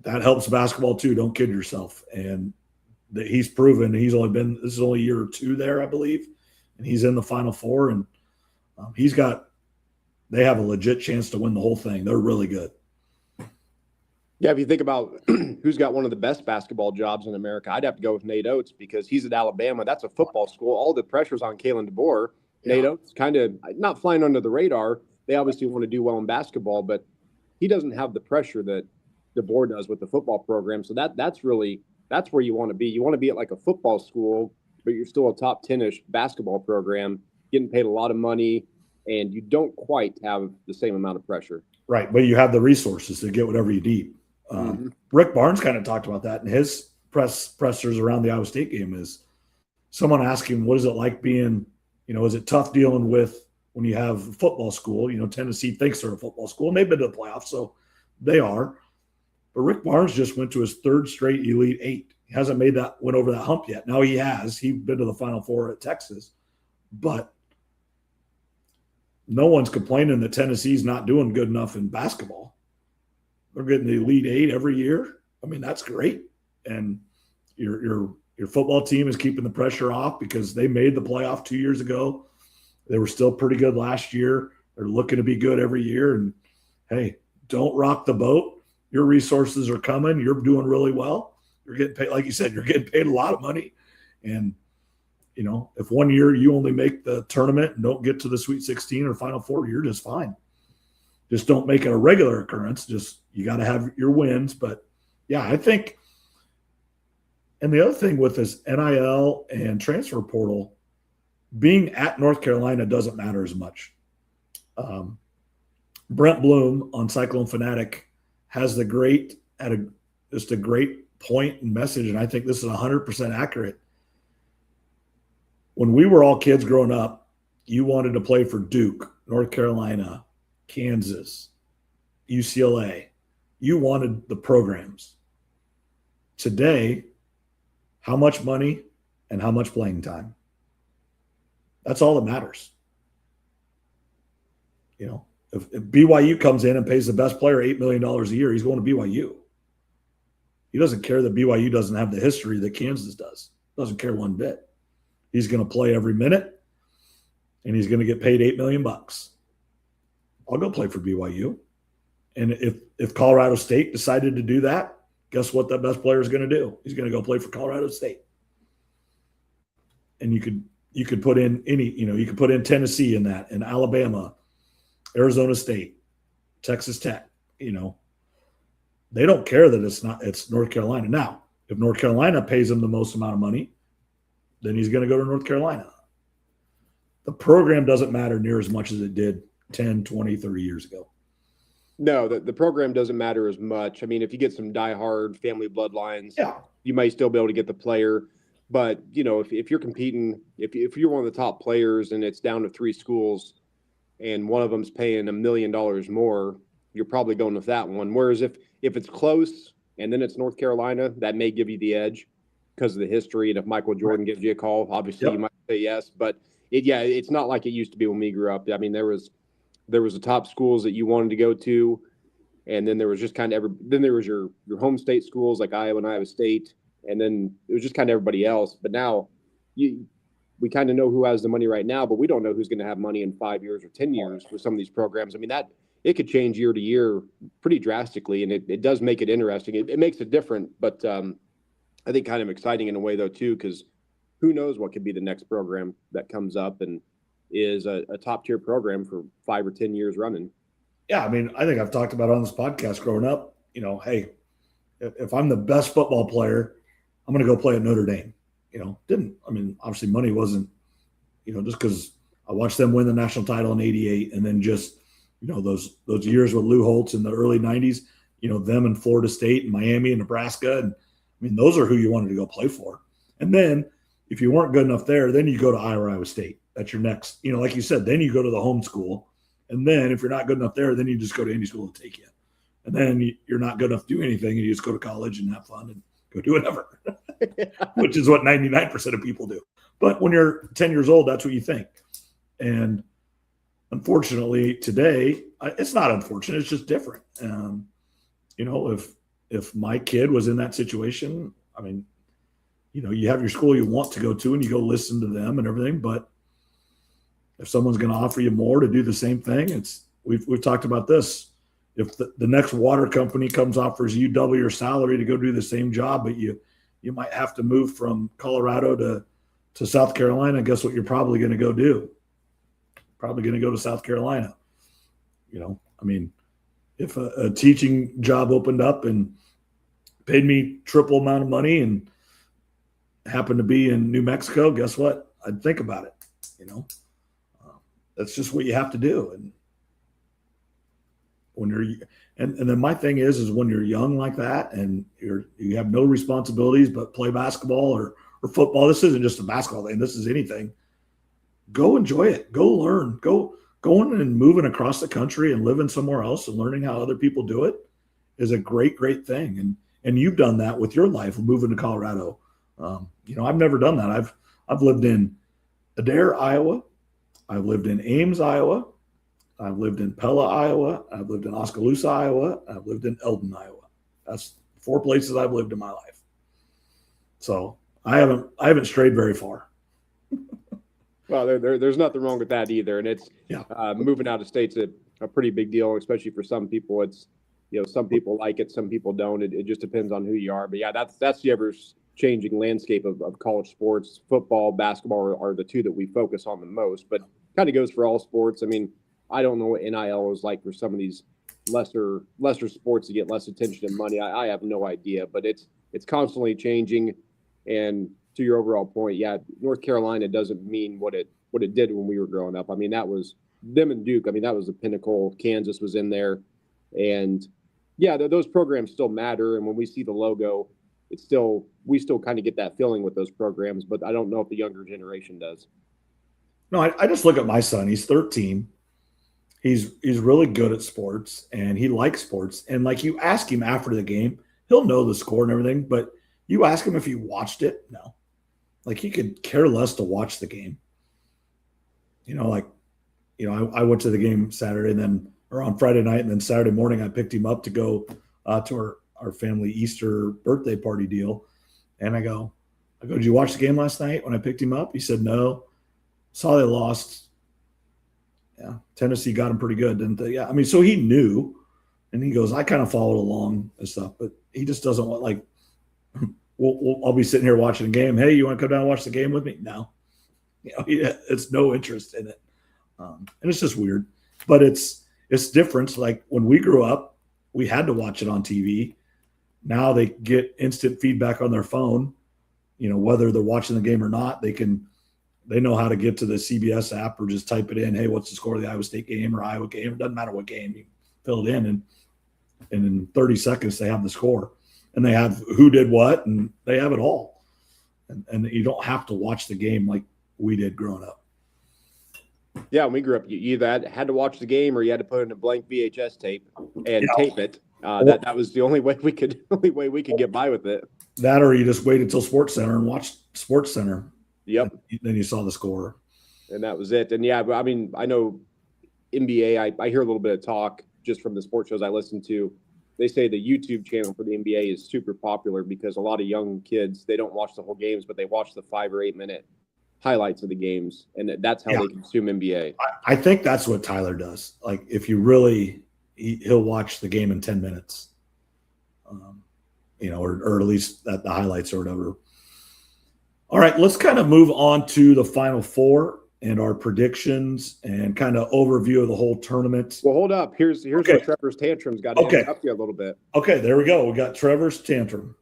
that helps basketball too. Don't kid yourself. And he's proven this is only year or two there, I believe. And he's in the Final Four, and they have a legit chance to win the whole thing. They're really good. Yeah, if you think about who's got one of the best basketball jobs in America, I'd have to go with Nate Oates, because he's at Alabama. That's a football school. All the pressure's on Kalen DeBoer. Yeah. Nate Oates kind of not flying under the radar. They obviously want to do well in basketball, but he doesn't have the pressure that DeBoer does with the football program. So that's where you want to be. You want to be at like a football school, but you're still a top 10-ish basketball program, getting paid a lot of money, and you don't quite have the same amount of pressure. Right, but you have the resources to get whatever you need. Rick Barnes kind of talked about that in his pressers around the Iowa State game. Is someone asking, what is it like being, is it tough dealing with when you have football school? Tennessee thinks they're a football school, and they've been to the playoffs, so they are. But Rick Barnes just went to his third straight Elite Eight. He hasn't went over that hump yet. Now he has. He's been to the Final Four at Texas. But no one's complaining that Tennessee's not doing good enough in basketball. They're getting the Elite Eight every year. I mean, that's great. And your football team is keeping the pressure off, because they made the playoff 2 years ago. They were still pretty good last year. They're looking to be good every year. And, hey, don't rock the boat. Your resources are coming. You're doing really well. You're getting paid, like you said, you're getting paid a lot of money. And, if 1 year you only make the tournament and don't get to the Sweet 16 or Final Four, you're just fine. Just don't make it a regular occurrence. You got to have your wins. But, yeah, I think – and the other thing with this NIL and transfer portal, being at North Carolina doesn't matter as much. Brent Bloom on Cyclone Fanatic has just a great point and message, and I think this is 100% accurate. When we were all kids growing up, you wanted to play for Duke, North Carolina, Kansas, UCLA. You wanted the programs. Today, how much money and how much playing time? That's all that matters. If BYU comes in and pays the best player $8 million a year, he's going to BYU. He doesn't care that BYU doesn't have the history that Kansas does. Doesn't care one bit. He's going to play every minute, and he's going to get paid $8 million. I'll go play for BYU. And if Colorado State decided to do that, guess what that best player is going to do? He's going to go play for Colorado State. And you could put in you could put in Tennessee in that, and Alabama, Arizona State, Texas Tech. They don't care that it's North Carolina. Now, if North Carolina pays him the most amount of money, then he's going to go to North Carolina. The program doesn't matter near as much as it did 10, 20, 30 years ago. No, the program doesn't matter as much. I mean, if you get some diehard family bloodlines, you might still be able to get the player. But, if you're competing, if you're one of the top players and it's down to 3 schools and one of them's paying $1 million more, you're probably going with that one. Whereas if it's close and then it's North Carolina, that may give you the edge because of the history. And if Michael Jordan gives you a call, obviously you might say yes. But it's not like it used to be when we grew up. I mean, there was the top schools that you wanted to go to, and then there was just kind of then there was your home state schools like Iowa and Iowa State, and then it was just kind of everybody else. But now we kind of know who has the money right now, but we don't know who's going to have money in 5 years or 10 years with some of these programs. I mean, that it could change year to year pretty drastically, and it does make it interesting. It makes it different, but I think kind of exciting in a way, though, too, because who knows what could be the next program that comes up and is a top-tier program for 5 or 10 years running. Yeah, I mean, I think I've talked about on this podcast growing up, hey, if I'm the best football player, I'm going to go play at Notre Dame. Obviously money wasn't, just because I watched them win the national title in '88 and then just, those years with Lou Holtz in the early 90s, them in Florida State and Miami and Nebraska. And I mean, those are who you wanted to go play for. And then if you weren't good enough there, then you go to Iowa State. That's your next, like you said, then you go to the home school. And then if you're not good enough there, then you just go to any school to take you. And then you're not good enough to do anything, and you just go to college and have fun and go do whatever, which is what 99% of people do. But when you're 10 years old, that's what you think. And unfortunately today, it's not unfortunate, it's just different. If my kid was in that situation, I mean, you have your school you want to go to and you go listen to them and everything. But if someone's going to offer you more to do the same thing, we've talked about this. If the next water company offers you double your salary to go do the same job, but you might have to move from Colorado to South Carolina, guess what you're probably going to go do? Probably going to go to South Carolina. If a teaching job opened up and paid me triple amount of money and happened to be in New Mexico, guess what? I'd think about it. That's just what you have to do. And when and then my thing is when you're young like that and you have no responsibilities but play basketball or football. This isn't just a basketball thing. This is anything. Go enjoy it. Go learn. Go going and moving across the country and living somewhere else and learning how other people do it is a great, great thing. And you've done that with your life, moving to Colorado. I've never done that. I've lived in Adair, Iowa. I've lived in Ames, Iowa. I've lived in Pella, Iowa. I've lived in Oskaloosa, Iowa. I've lived in Eldon, Iowa. That's 4 places I've lived in my life. So I haven't strayed very far. Well, there's nothing wrong with that either. And it's moving out of state's a pretty big deal, especially for some people. It's, some people like it, some people don't. It just depends on who you are. But yeah, that's the ever-changing landscape of college sports. Football, basketball are the two that we focus on the most. But kind of goes for all sports. I mean, I don't know what NIL is like for some of these lesser sports that get less attention and money. I have no idea, but it's constantly changing. And to your overall point, yeah, North Carolina doesn't mean what it did when we were growing up. I mean, that was them and Duke. I mean, that was the pinnacle. Kansas was in there, and yeah, those programs still matter. And when we see the logo, we still kind of get that feeling with those programs. But I don't know if the younger generation does. No, I just look at my son. He's 13. He's really good at sports and he likes sports. And like you ask him after the game, he'll know the score and everything, but you ask him if he watched it. No, like he could care less to watch the game. I went to the game Saturday or on Friday night. And then Saturday morning, I picked him up to go to our family Easter birthday party deal. And I go, did you watch the game last night when I picked him up? He said, no, saw they lost. Yeah, Tennessee got him pretty good, didn't they? Yeah, I mean, so he knew, and he goes, I kind of followed along and stuff, but he just doesn't want I'll be sitting here watching a game. Hey, you want to come down and watch the game with me? No, it's no interest in it, and it's just weird. But it's different. Like when we grew up, we had to watch it on TV. Now they get instant feedback on their phone. Whether they're watching the game or not, they know how to get to the CBS app or just type it in. Hey, what's the score of the Iowa State game or Iowa game? It doesn't matter what game. You fill it in, and in 30 seconds they have the score, and they have who did what, and they have it all. And you don't have to watch the game like we did growing up. Yeah, when we grew up, you either had to watch the game or you had to put in a blank VHS tape and tape it. That was the only way we could get by with it. That, or you just waited until Sports Center and watched Sports Center. Yep. Then you saw the score. And that was it. And yeah, but I mean, I know NBA, I hear a little bit of talk just from the sports shows I listen to. They say the YouTube channel for the NBA is super popular because a lot of young kids, they don't watch the whole games, but they watch the 5 or 8 minute highlights of the games. And that's how they consume NBA. I think that's what Tyler does. Like, if you really, he'll watch the game in 10 minutes, or at least at the highlights or whatever. All right, let's kind of move on to the Final Four and our predictions and kind of overview of the whole tournament. Well, hold up. Here's where Trevor's tantrum's got to interrupt you a little bit. Okay, there we go. We got Trevor's tantrum.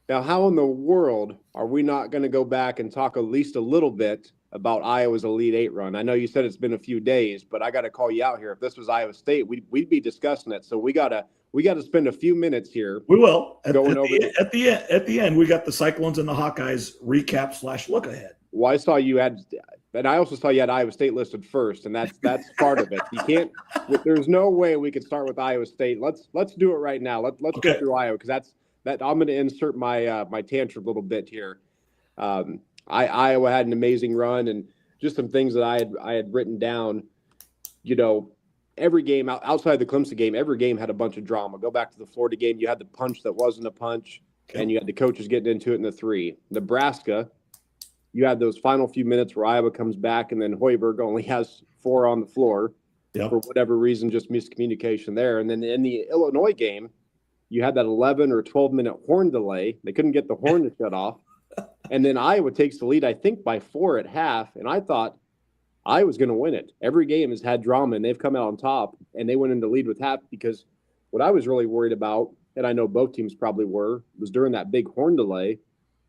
Now, how in the world are we not going to go back and talk at least a little bit about Iowa's Elite Eight run? I know you said it's been a few days, but I got to call you out here. If this was Iowa State, we'd be discussing it. So we got to spend a few minutes here. We will. At the end, we got the Cyclones and the Hawkeyes recap / look ahead. Well, I saw you had, and I also saw you had Iowa State listed first, and that's part of it. You can't. There's no way we could start with Iowa State. Let's do it right now. Let's go through Iowa, because that I'm going to insert my my tantrum a little bit here. Iowa had an amazing run, and just some things that I had written down. Every game outside the Clemson game, every game had a bunch of drama. Go back to the Florida game, you had the punch that wasn't a punch, and you had the coaches getting into it in the 3. Nebraska, you had those final few minutes where Iowa comes back, and then Hoiberg only has 4 on the floor for whatever reason, just miscommunication there. And then in the Illinois game, you had that 11 or 12-minute horn delay. They couldn't get the horn to shut off. And then Iowa takes the lead, I think, by 4 at half. And I thought Iowa's going to win it. Every game has had drama, and they've come out on top, and they went into lead with half, because what I was really worried about, and I know both teams probably were, was during that big horn delay,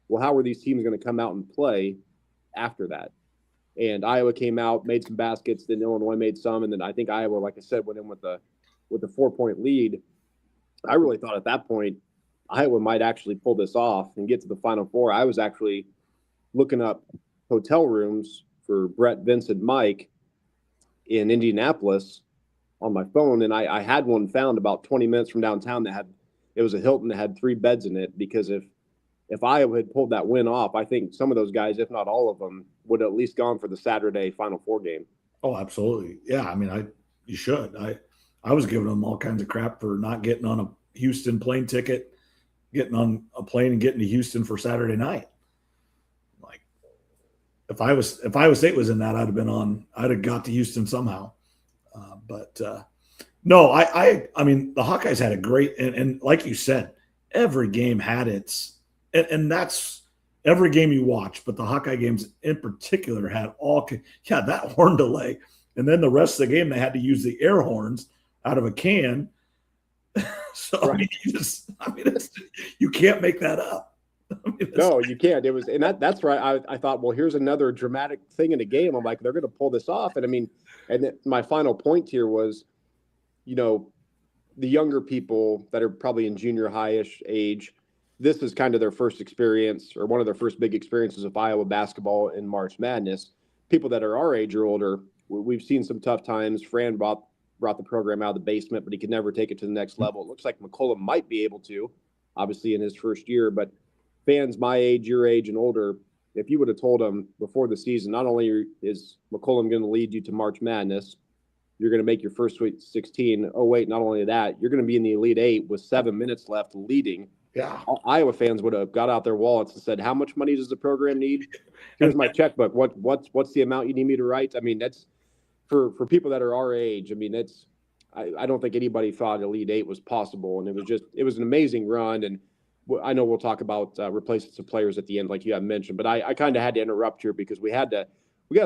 well, how were these teams going to come out and play after that? And Iowa came out, made some baskets, then Illinois made some, and then I think Iowa, like I said, went in with a 4-point lead. I really thought at that point Iowa might actually pull this off and get to the Final Four. I was actually looking up hotel rooms for Brett, Vince, and Mike in Indianapolis on my phone, and I had one found about 20 minutes from downtown it was a Hilton that had 3 beds in it, because if Iowa had pulled that win off, I think some of those guys, if not all of them, would have at least gone for the Saturday Final Four game. Oh, absolutely. Yeah, I mean, you should. I was giving them all kinds of crap for not getting on a Houston plane ticket, getting on a plane and getting to Houston for Saturday night. Like, if Iowa State was in that, I'd have got to Houston somehow. No, I mean, the Hawkeyes had a great, and like you said, every game had its, and that's every game you watch, but the Hawkeye games in particular had that horn delay. And then the rest of the game, they had to use the air horns out of a can. So right. You can't make that up. No, you can't. It was, and that's right. I thought, well, here's another dramatic thing in the game. I'm like, they're going to pull this off. And I mean, my final point here was, the younger people that are probably in junior high-ish age, this is kind of their first experience, or one of their first big experiences of Iowa basketball in March Madness. People that are our age or older, we've seen some tough times. Fran brought the program out of the basement, but he could never take it to the next level. It looks like McCollum might be able to, obviously in his first year, but fans my age, your age, and older, if you would have told them before the season, not only is McCollum going to lead you to March Madness, you're going to make your first Sweet 16. Oh, wait, not only that, you're going to be in the Elite Eight with 7 minutes left leading. Yeah. Iowa fans would have got out their wallets and said, how much money does the program need? Here's my checkbook. What's the amount you need me to write? I mean, that's for people that are our age. I mean, I don't think anybody thought Elite Eight was possible. And it was an amazing run. And I know we'll talk about replacing some players at the end, like you have mentioned, but I kind of had to interrupt here because we got to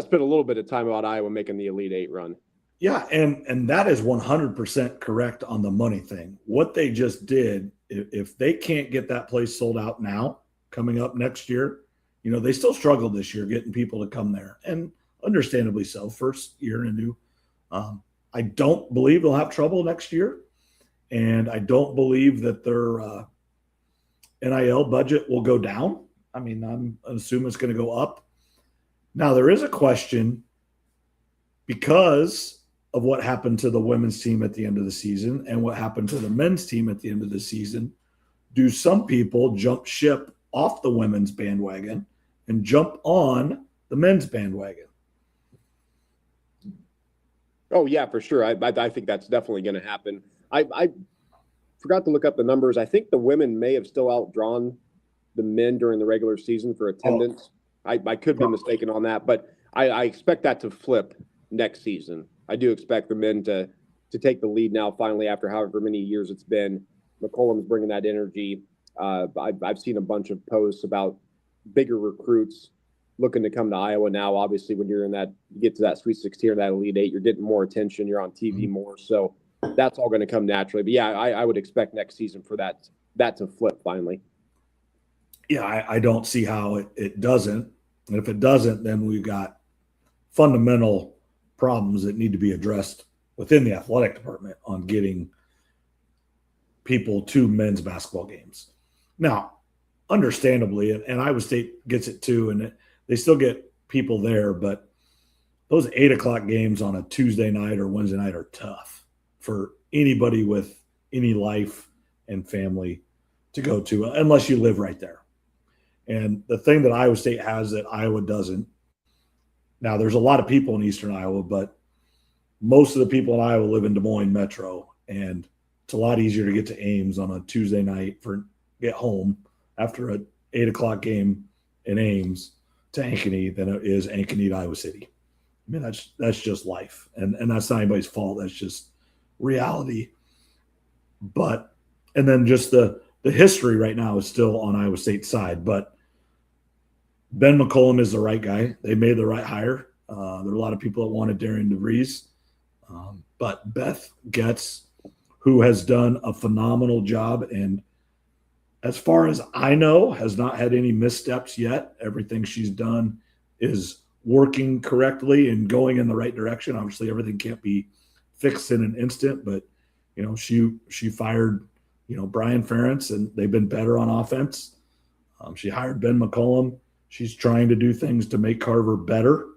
spend a little bit of time about Iowa making the Elite Eight run. Yeah, and that is 100% correct on the money thing. What they just did, if they can't get that place sold out now, coming up next year, they still struggled this year getting people to come there, and understandably so. First year in a new, I don't believe they'll have trouble next year, and I don't believe that their NIL budget will go down. I mean, I'm assuming it's going to go up. Now there is a question. because of what happened to the women's team at the end of the season and what happened to the men's team at the end of the season, do some people jump ship off the women's bandwagon and jump on the men's bandwagon? Oh yeah, for sure. I think that's definitely going to happen. I forgot to look up the numbers. I think the women may have still outdrawn the men during the regular season for attendance. I could be mistaken on that, but I expect that to flip next season. I do expect the men to take the lead now, finally, after however many years it's been. McCollum's bringing that energy. I've seen a bunch of posts about bigger recruits looking to come to Iowa now. Obviously, when you're in that, you get to that Sweet 16 or that Elite Eight, you're getting more attention. You're on TV more, so that's all going to come naturally. But yeah, I would expect next season for that to flip finally. Yeah, I don't see how it doesn't. And if it doesn't, then we've got fundamental problems that need to be addressed within the athletic department on getting people to men's basketball games. Now, understandably, and Iowa State gets it too, and they still get people there, but those 8 o'clock games on a Tuesday night or Wednesday night are tough for anybody with any life and family to go to, unless you live right there. And the thing that Iowa State has that Iowa doesn't, now there's a lot of people in Eastern Iowa, but most of the people in Iowa live in Des Moines Metro, and it's a lot easier to get to Ames on a Tuesday night get home after a 8 o'clock game in Ames to Ankeny than it is Ankeny to Iowa City. I mean, that's just life, and that's not anybody's fault. That's just reality. But and then just the history right now is still on Iowa State's side, but Ben McCollum is the right guy. They made the right hire. There are a lot of people that wanted Darian DeVries, but Beth Getz, who has done a phenomenal job, and as far as I know, has not had any missteps yet. Everything she's done is working correctly and going in the right direction. Obviously, everything can't be fixed in an instant, but she fired Brian Ferentz, and they've been better on offense. She hired Ben McCollum. She's trying to do things to make Carver better.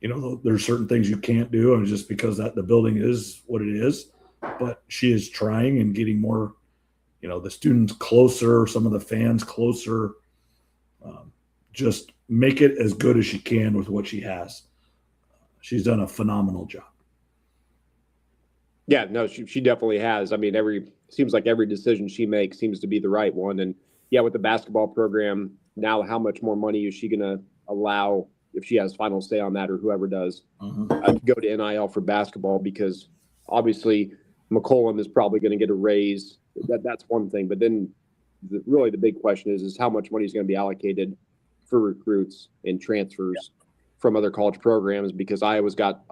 There's certain things you can't do, and just because that the building is what it is, but she is trying and getting more, the students closer, some of the fans closer. Just make it as good as she can with what she has. She's done a phenomenal job. Yeah, no, she definitely has. I mean, seems like every decision she makes seems to be the right one. And yeah, with the basketball program now, how much more money is she going to allow, if she has final say on that, or whoever does, to go to NIL for basketball? Because obviously McCollum is probably going to get a raise. That's one thing. But then really the big question is how much money is going to be allocated for recruits and transfers from other college programs, because Iowa's got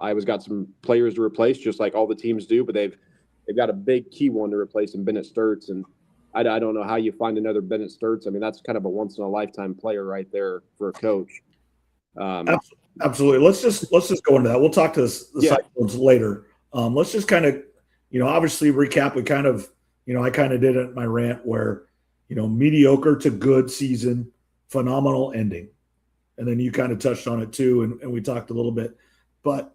some players to replace, just like all the teams do, but they've got a big key one to replace in Bennett Sturts, and I don't know how you find another Bennett Sturts. I mean, that's kind of a once in a lifetime player right there for a coach. Absolutely. Let's just go into that. We'll talk to the Cyclones later. Let's just kind of, obviously recap. We kind of, I kind of did it in my rant where, mediocre to good season, phenomenal ending. And then you kind of touched on it too, and we talked a little bit. But,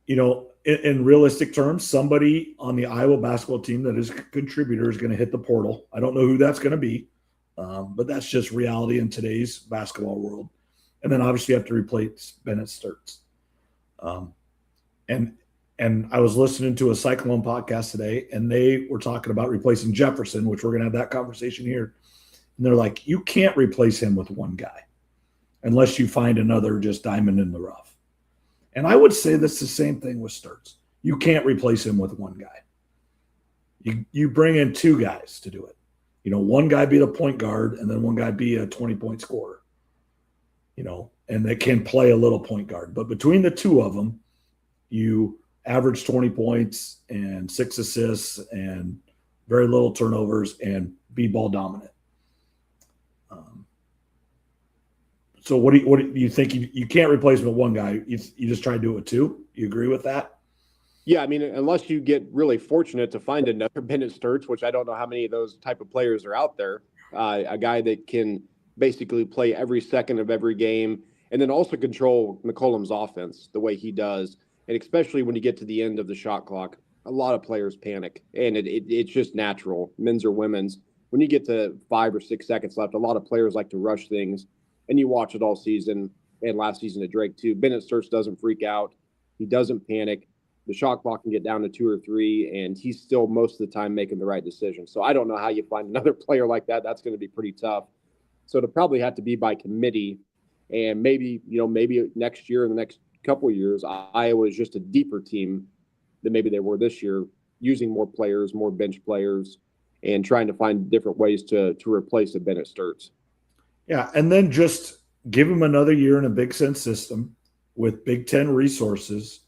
in realistic terms, somebody on the Iowa basketball team that is a contributor is going to hit the portal. I don't know who that's going to be, but that's just reality in today's basketball world. And then obviously you have to replace Bennett Sturts. And I was listening to a Cyclone podcast today, and they were talking about replacing Jefferson, which we're going to have that conversation here. And they're like, you can't replace him with one guy unless you find another just diamond in the rough. And I would say that's the same thing with Sturts. You can't replace him with one guy. You bring in two guys to do it. One guy be the point guard, and then one guy be a 20-point scorer. And they can play a little point guard. But between the two of them, you average 20 points and 6 assists and very little turnovers and be ball dominant. So what do you think? You can't replace him with one guy. You just try to do it with two. You agree with that? Yeah, I mean, unless you get really fortunate to find another Bennett Sturts, which I don't know how many of those type of players are out there. A guy that can basically play every second of every game and then also control McCollum's offense the way he does. And especially when you get to the end of the shot clock, a lot of players panic, and it's just natural, men's or women's. When you get to 5 or 6 seconds left, a lot of players like to rush things, and you watch it all season and last season at Drake too. Bennett Sturts doesn't freak out. He doesn't panic. The shot clock can get down to 2 or 3, and he's still most of the time making the right decision. So I don't know how you find another player like that. That's going to be pretty tough. So it'll probably have to be by committee, and maybe next year, in the next couple of years, Iowa is just a deeper team than maybe they were this year, using more players, more bench players, and trying to find different ways to replace a Bennett Sturts. Yeah, and then just give him another year in a Big Ten system with Big Ten resources,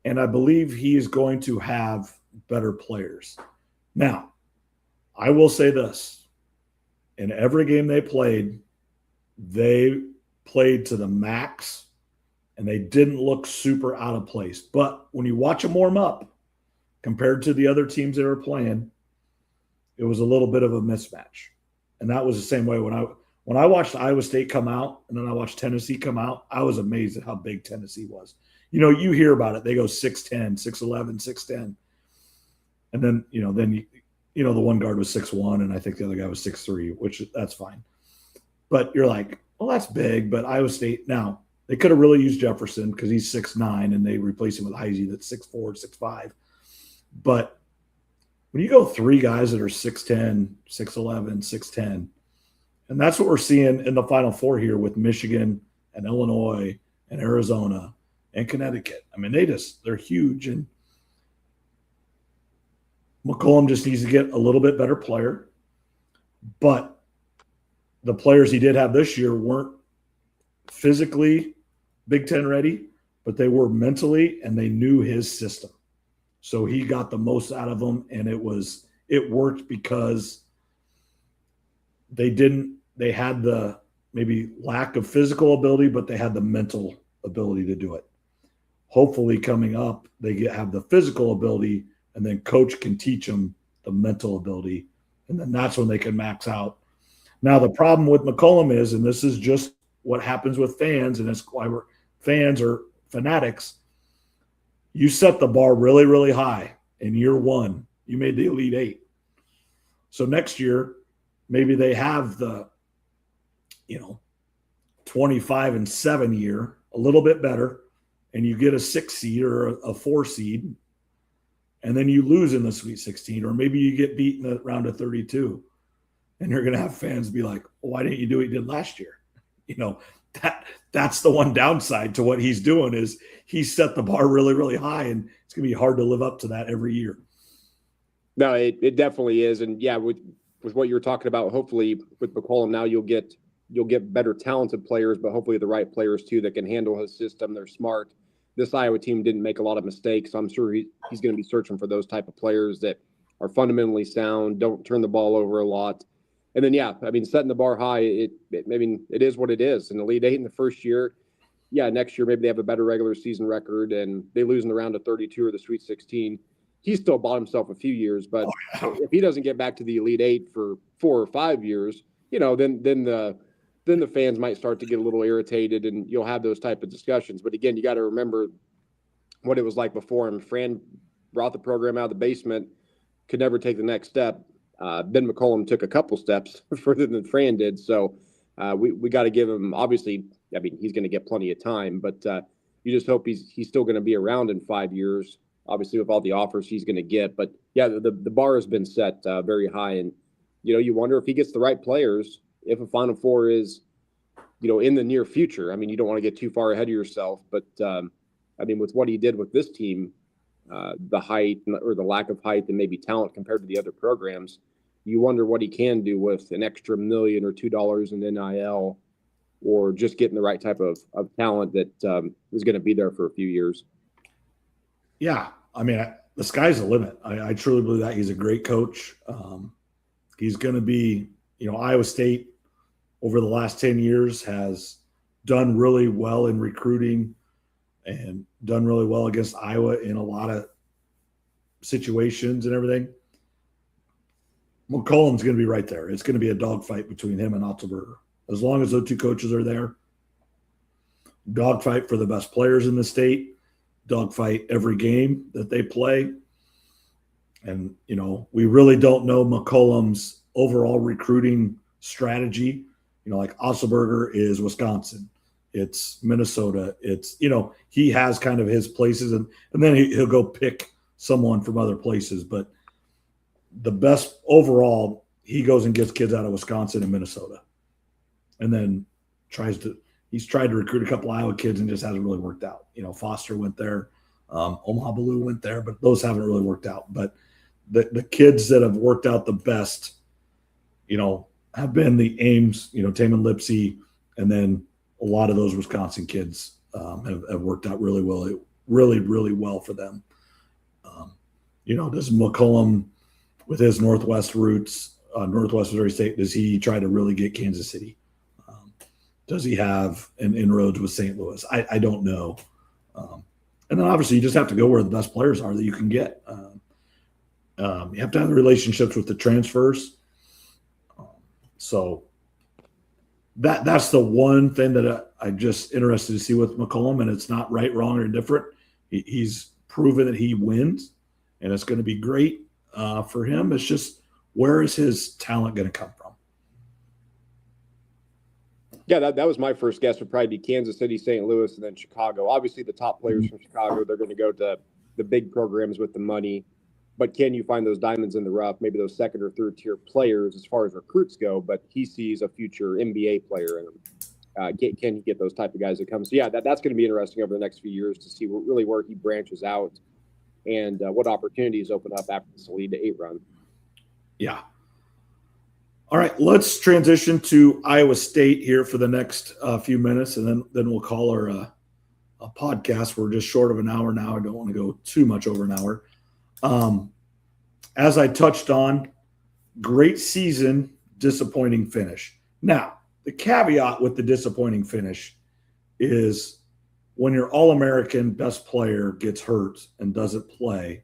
and I believe he is going to have better players. Now, I will say this. In every game they played to the max, and they didn't look super out of place. But when you watch them warm up, compared to the other teams they were playing, it was a little bit of a mismatch. And that was the same way when I watched Iowa State come out and then I watched Tennessee come out. I was amazed at how big Tennessee was. You hear about it. They go 6'10", 6'11", 6'10". And then, the one guard was 6'1", and I think the other guy was 6'3", which that's fine. But you're like, well, that's big. But Iowa State, now, they could have really used Jefferson because he's 6'9", and they replaced him with Heisey that's 6'4", 6'5". But when you go 3 guys that are 6'10", 6'11", 6'10", and that's what we're seeing in the Final Four here with Michigan and Illinois and Arizona and Connecticut. I mean, they're huge, and McCollum just needs to get a little bit better player. But the players he did have this year weren't physically Big Ten ready, but they were mentally, and they knew his system. So he got the most out of them, and it worked because they had the maybe lack of physical ability, but they had the mental ability to do it. Hopefully coming up, they have the physical ability, and then coach can teach them the mental ability, and then that's when they can max out. Now, the problem with McCollum is, and this is just what happens with fans, and it's why fans are fanatics, you set the bar really, really high in year one. You made the Elite Eight. So next year, maybe they have the, 25-7 year, a little bit better, and you get a 6 seed or a 4 seed, and then you lose in the Sweet 16, or maybe you get beat in the round of 32, and you're going to have fans be like, well, why didn't you do what you did last year? That's the one downside to what he's doing is he set the bar really, really high, and it's going to be hard to live up to that every year. No, it definitely is. And yeah, with what you were talking about, hopefully with McCollum now you'll get better talented players, but hopefully the right players too that can handle his system. They're smart. This Iowa team didn't make a lot of mistakes. I'm sure he's going to be searching for those type of players that are fundamentally sound, don't turn the ball over a lot. And then, setting the bar high, it is what it is. An Elite Eight in the first year. Yeah, next year maybe they have a better regular season record and they lose in the round of 32 or the Sweet 16. He's still bought himself a few years, but if he doesn't get back to the Elite Eight for 4 or 5 years, then the fans might start to get a little irritated, and you'll have those type of discussions. But again, you got to remember what it was like before him. Fran brought the program out of the basement, could never take the next step. Ben McCollum took a couple steps further than Fran did. So we got to give him, obviously, he's going to get plenty of time, but you just hope he's still going to be around in 5 years, obviously with all the offers he's going to get. But yeah, the bar has been set very high. And, you wonder if he gets the right players, if a Final Four is, in the near future. You don't want to get too far ahead of yourself, but with what he did with this team, the height or the lack of height and maybe talent compared to the other programs, you wonder what he can do with an extra $1 million or $2 in NIL, or just getting the right type of talent that is going to be there for a few years. Yeah. The sky's the limit. I truly believe that. He's a great coach. He's going to be, Iowa State over the last 10 years has done really well in recruiting and done really well against Iowa in a lot of situations and everything. McCollum's going to be right there. It's going to be a dogfight between him and Otzelberger. As long as those two coaches are there, dogfight for the best players in the state, dogfight every game that they play. And, we really don't know McCollum's overall recruiting strategy. Like Osselberger is Wisconsin. It's Minnesota. It's, he has kind of his places, and then he'll go pick someone from other places. But the best overall, he goes and gets kids out of Wisconsin and Minnesota. And then he's tried to recruit a couple Iowa kids and just hasn't really worked out. Foster went there. Omaha Blue went there, but those haven't really worked out. But the kids that have worked out the best, have been the Ames, Taman Lipsy, and then a lot of those Wisconsin kids have worked out really well, really well for them. Does McCollum, with his Northwest roots, Northwest Missouri State, does he try to really get Kansas City? Does he have an inroads with St. Louis? I don't know. And then obviously you just have to go where the best players are that you can get. You have to have the relationships with the transfers. So that's the one thing that I'm just interested to see with McCollum, and it's not right, wrong, or indifferent. He's proven that he wins, and it's going to be great for him. It's just, where is his talent going to come from? Yeah, that was my first guess. Would probably be Kansas City, St. Louis, and then Chicago. Obviously, the top players from Chicago, they're going to go to the big programs with the money. But can you find those diamonds in the rough, maybe those second or third tier players as far as recruits go? But he sees a future NBA player in him. Can he get those type of guys that come? So, yeah, that's going to be interesting over the next few years to see really where he branches out and what opportunities open up after this Elite 8 run. Yeah. All right, let's transition to Iowa State here for the next few minutes, and then we'll call our a podcast. We're just short of an hour now. I don't want to go too much over an hour. As I touched on, great season, disappointing finish. Now, the caveat with the disappointing finish is when your All-American best player gets hurt and doesn't play,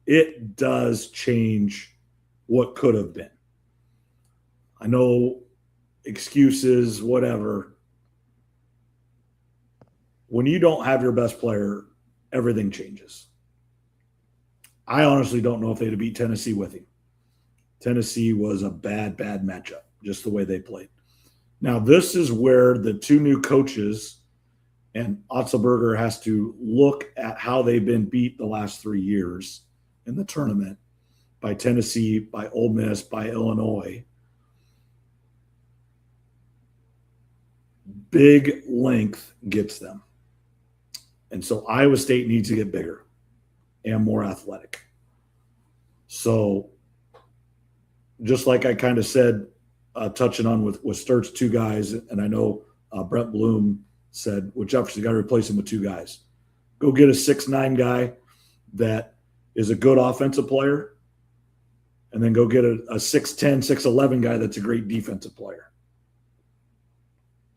it does change what could have been. I know excuses, whatever. When you don't have your best player, everything changes. I honestly don't know if they'd have beat Tennessee with him. Tennessee was a bad matchup, just the way they played. Now, this is where the two new coaches and Otzelberger has to look at how they've been beat the last 3 years in the tournament by Tennessee, by Ole Miss, by Illinois. Big length gets them. And so Iowa State needs to get bigger and more athletic. So just like I kind of said, touching on with Sturt's two guys, and I know Brent Bloom said, with Jefferson, got to replace him with two guys. Go get a 6'9" guy that is a good offensive player, and then go get a 6'10", 6'11" guy that's a great defensive player.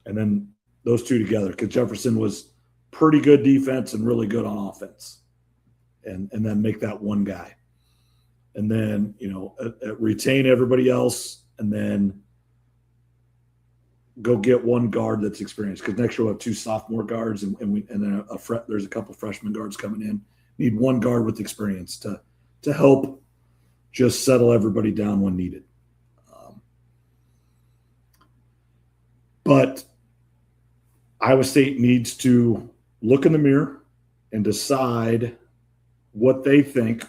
And then those two together, because Jefferson was pretty good defense and really good on offense. And then make that one guy. And then, retain everybody else, and then go get one guard that's experienced. Because next year we'll have two sophomore guards, and then there's a couple freshman guards coming in. Need one guard with experience to help just settle everybody down when needed. But Iowa State needs to look in the mirror and decide what they think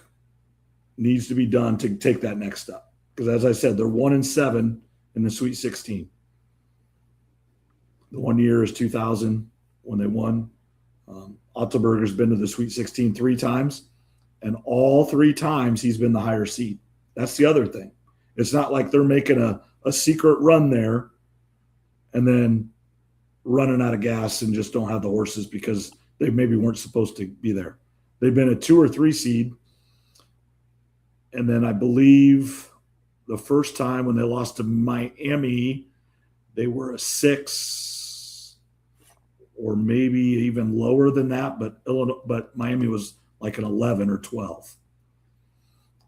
needs to be done to take that next step. Because as I said, they're 1-7 in the Sweet 16. The 1 year is 2000 when they won. Otzelberger's been to the Sweet 16 3 times, and all 3 times he's been the higher seed. That's the other thing. It's not like they're making a secret run there and then running out of gas and just don't have the horses because they maybe weren't supposed to be there. They've been a 2 or 3 seed. And then I believe the first time when they lost to Miami, they were a 6 or maybe even lower than that. But Miami was like an 11 or 12.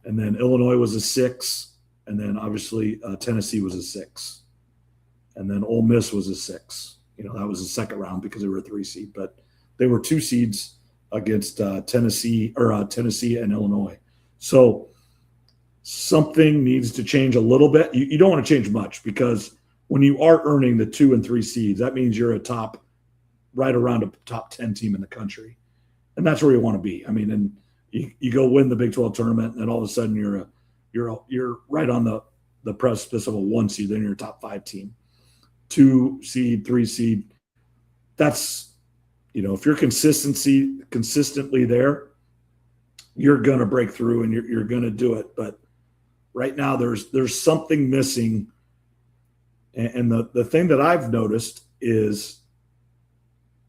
And then Illinois was a 6. And then obviously Tennessee was a 6. And then Ole Miss was a 6. That was the second round because they were a 3 seed, but they were 2 seeds against Tennessee and Illinois. So something needs to change a little bit. You don't want to change much, because when you are earning the 2 and 3 seeds, that means you're right around a top 10 team in the country. And that's where you want to be. I mean, and you go win the Big 12 tournament, and all of a sudden you're right on the precipice of a 1 seed, then you're a top 5 team. 2 seed, 3 seed. That's, if you're consistently there, you're going to break through and you're going to do it. But right now there's something missing. And the thing that I've noticed is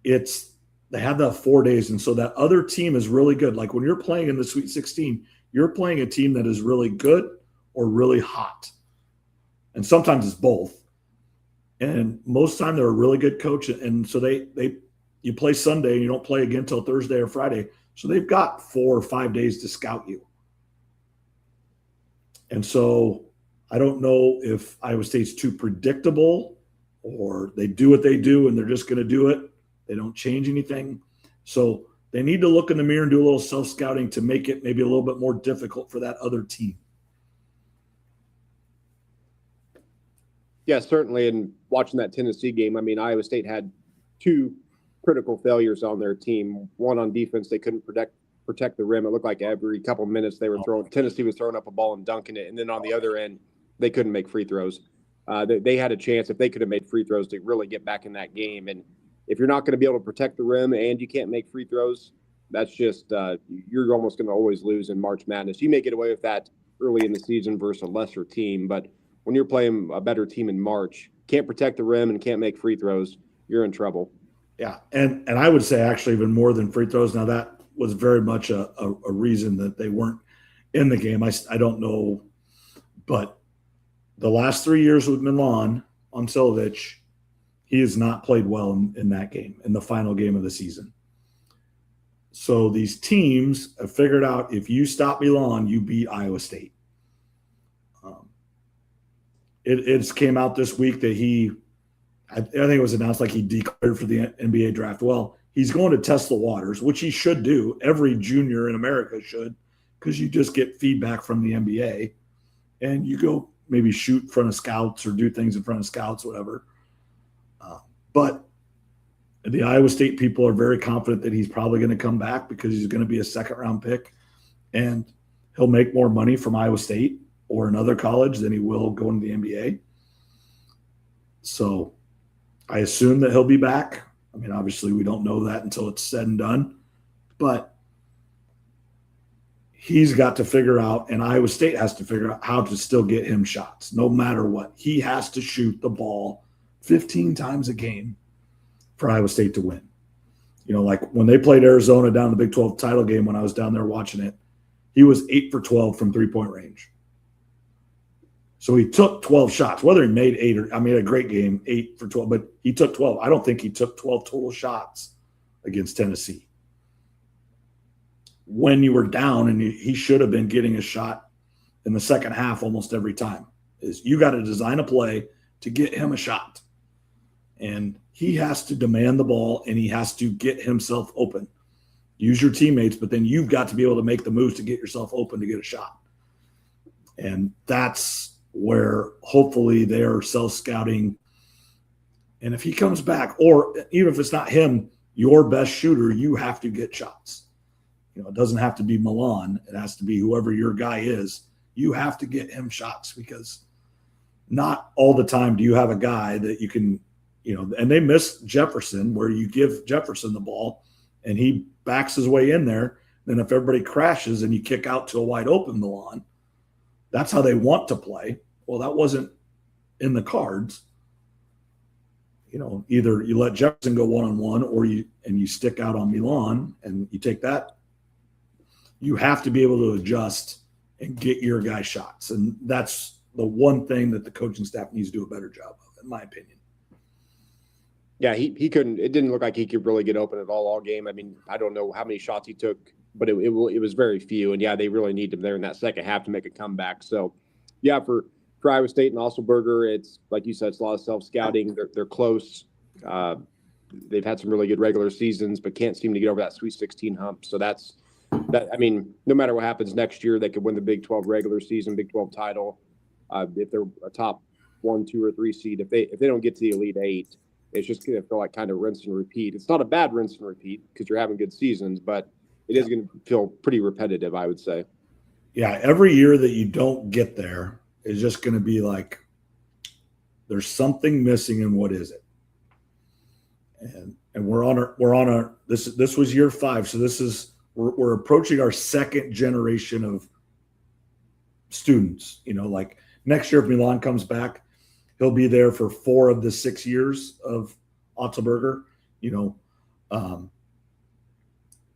they have that 4 days. And so that other team is really good. Like when you're playing in the Sweet 16, you're playing a team that is really good or really hot. And sometimes it's both. And most of the time they're a really good coach. And so you play Sunday and you don't play again until Thursday or Friday. So they've got 4 or 5 days to scout you. And so I don't know if Iowa State's too predictable, or they do what they do and they're just going to do it. They don't change anything. So they need to look in the mirror and do a little self-scouting to make it maybe a little bit more difficult for that other team. Yeah, certainly. And watching that Tennessee game, I mean, Iowa State had 2 critical failures on their team. One on defense, they couldn't protect the rim. It looked like every couple of minutes Tennessee was throwing up a ball and dunking it. And then on the other end, they couldn't make free throws. They had a chance, if they could have made free throws, to really get back in that game. And if you're not going to be able to protect the rim and you can't make free throws, that's just you're almost going to always lose in March Madness. You may get away with that early in the season versus a lesser team, but when you're playing a better team in March, can't protect the rim and can't make free throws, you're in trouble. Yeah, and I would say actually even more than free throws. Now that was very much a reason that they weren't in the game. I don't know, but the last 3 years with Milan on Silovic, he has not played well in that game, in the final game of the season. So these teams have figured out, if you stop Milan, you beat Iowa State. It came out this week that I think it was announced like he declared for the NBA draft. Well, he's going to test the waters, which he should do. Every junior in America should, because you just get feedback from the NBA and you go maybe shoot in front of scouts or do things in front of scouts, whatever. But the Iowa State people are very confident that he's probably going to come back because he's going to be a second-round pick, and he'll make more money from Iowa State or another college than he will going to the NBA. So I assume that he'll be back. I mean, obviously we don't know that until it's said and done, but he's got to figure out, and Iowa State has to figure out how to still get him shots no matter what. He has to shoot the ball 15 times a game for Iowa State to win. Like when they played Arizona down in the Big 12 title game, when I was down there watching it, he was 8 for 12 from 3-point range. So he took 12 shots, whether he made 8 or, a great game, 8 for 12, but he took 12. I don't think he took 12 total shots against Tennessee. When you were down, and he should have been getting a shot in the second half almost every time, is you got to design a play to get him a shot. And he has to demand the ball, and he has to get himself open. Use your teammates, but then you've got to be able to make the moves to get yourself open to get a shot. And that's where hopefully they're self-scouting. And if he comes back, or even if it's not him, your best shooter, you have to get shots. It doesn't have to be Milan. It has to be whoever your guy is. You have to get him shots, because not all the time do you have a guy that you can, and they miss Jefferson, where you give Jefferson the ball and he backs his way in there. Then if everybody crashes and you kick out to a wide open Milan, that's how they want to play. Well, that wasn't in the cards. Either you let Jefferson go one-on-one, or you stick out on Milan and you take that. You have to be able to adjust and get your guy shots. And that's the one thing that the coaching staff needs to do a better job of, in my opinion. Yeah, he couldn't. It didn't look like he could really get open at all game. I mean, I don't know how many shots he took, but it was very few. And yeah, they really need him there in that second half to make a comeback. So, yeah, for Iowa State and Osselberger, it's like you said, it's a lot of self-scouting. They're close. They've had some really good regular seasons, but can't seem to get over that Sweet 16 hump. So that's that. I mean, no matter what happens next year, they could win the Big 12 regular season, Big 12 title. If they're a top 1, 2, or 3 seed, if they don't get to the Elite Eight, it's just going to feel like kind of rinse and repeat. It's not a bad rinse and repeat because you're having good seasons, but it is going to feel pretty repetitive, I would say. Yeah, every year that you don't get there is just going to be like, there's something missing, and what is it? And we're on our this was year 5, so we're approaching our second generation of students. Like next year if Milan comes back, he'll be there for 4 of the 6 years of Otzelberger.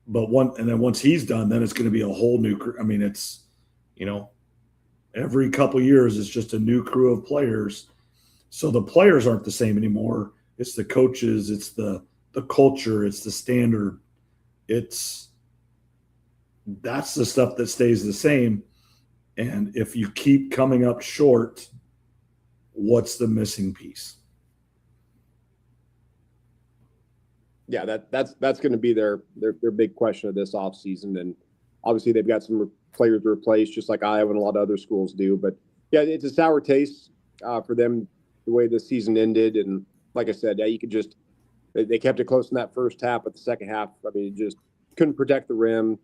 But once he's done, then it's going to be a whole new crew. I mean, it's every couple years it's just a new crew of players. So the players aren't the same anymore. It's the coaches, it's the culture, it's the standard. That's the stuff that stays the same. And if you keep coming up short, what's the missing piece? Yeah, that's going to be their big question of this offseason. And obviously they've got some players to replace, just like Iowa and a lot of other schools do. But yeah, it's a sour taste for them the way this season ended. And like I said, yeah, you could just they kept it close in that first half, but the second half, I mean, just couldn't protect the rim.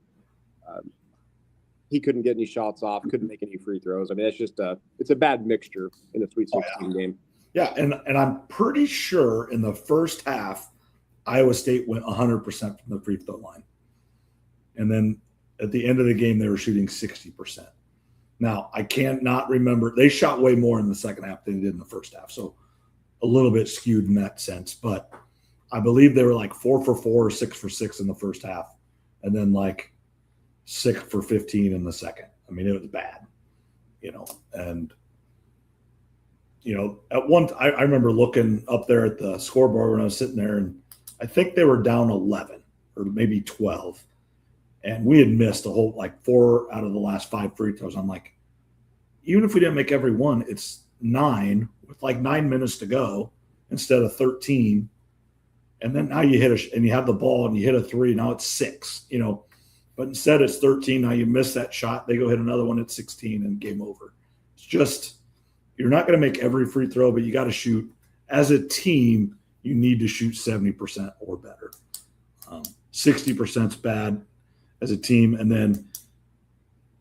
He couldn't get any shots off, couldn't make any free throws. I mean, it's a bad mixture in a Sweet 16 game. Yeah, and I'm pretty sure in the first half, Iowa State went 100% from the free throw line. And then at the end of the game, they were shooting 60%. Now, I can't not remember. They shot way more in the second half than they did in the first half. So a little bit skewed in that sense. But I believe they were like 4 for 4 or 6 for 6 in the first half. And then like 6 for 15 in the second. I mean, it was bad, and at one, I remember looking up there at the scoreboard when I was sitting there, and I think they were down 11 or maybe 12. And we had missed a whole, like 4 out of the last 5 free throws. I'm like, even if we didn't make every one, it's 9 with like 9 minutes to go instead of 13. And then now you and you have the ball and you hit a 3. Now it's 6, but instead it's 13. Now you miss that shot. They go hit another one at 16 and game over. It's just, you're not going to make every free throw, but you got to shoot. As a team, you need to shoot 70% or better. 60% is bad as a team. And then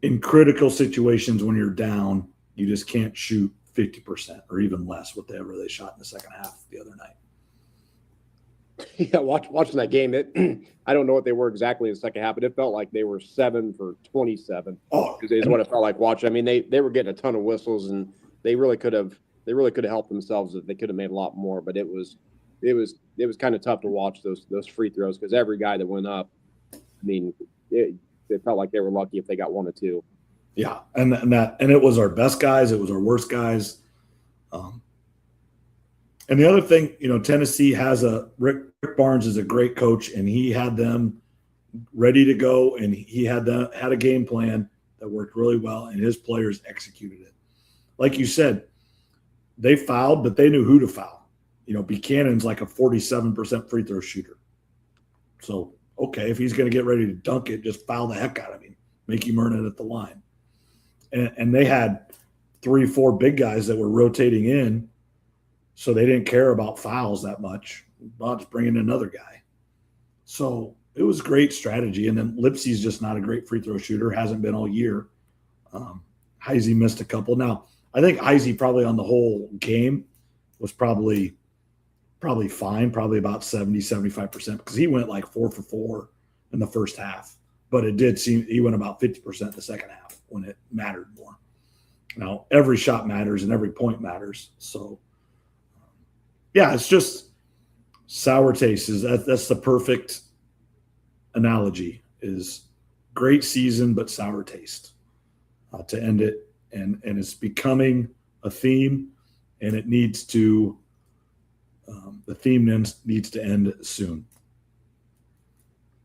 in critical situations when you're down, you just can't shoot 50% or even less, whatever they shot in the second half the other night. Yeah, watching that game, I don't know what they were exactly in the second half, but it felt like they were 7 for 27. Is what it felt like watching. I mean, they were getting a ton of whistles, and they really could have helped themselves if they could have made a lot more. But it was kind of tough to watch those free throws because every guy that went up, I mean, it felt like they were lucky if they got 1 or 2. Yeah, and it was our best guys, it was our worst guys. And the other thing, Tennessee has Rick Barnes is a great coach, and he had them ready to go, and he had a game plan that worked really well, and his players executed it. Like you said, they fouled, but they knew who to foul. Buchanan's like a 47% free throw shooter. So, okay, if he's going to get ready to dunk it, just foul the heck out of him, make him earn it at the line. And they had 3-4 big guys that were rotating in, so they didn't care about fouls that much. I'll just bring in another guy. So it was great strategy. And then Lipsey's just not a great free throw shooter, hasn't been all year. Heisey missed a couple. Now, I think Heisey probably on the whole game was probably fine, probably about 70-75%, because he went like 4 for 4 in the first half. But it did seem he went about 50% in the second half when it mattered more. Now, every shot matters and every point matters. So, yeah, it's just sour taste. That's the perfect analogy, is great season but sour taste to end it. And it's becoming a theme, and it needs to the theme needs to end soon.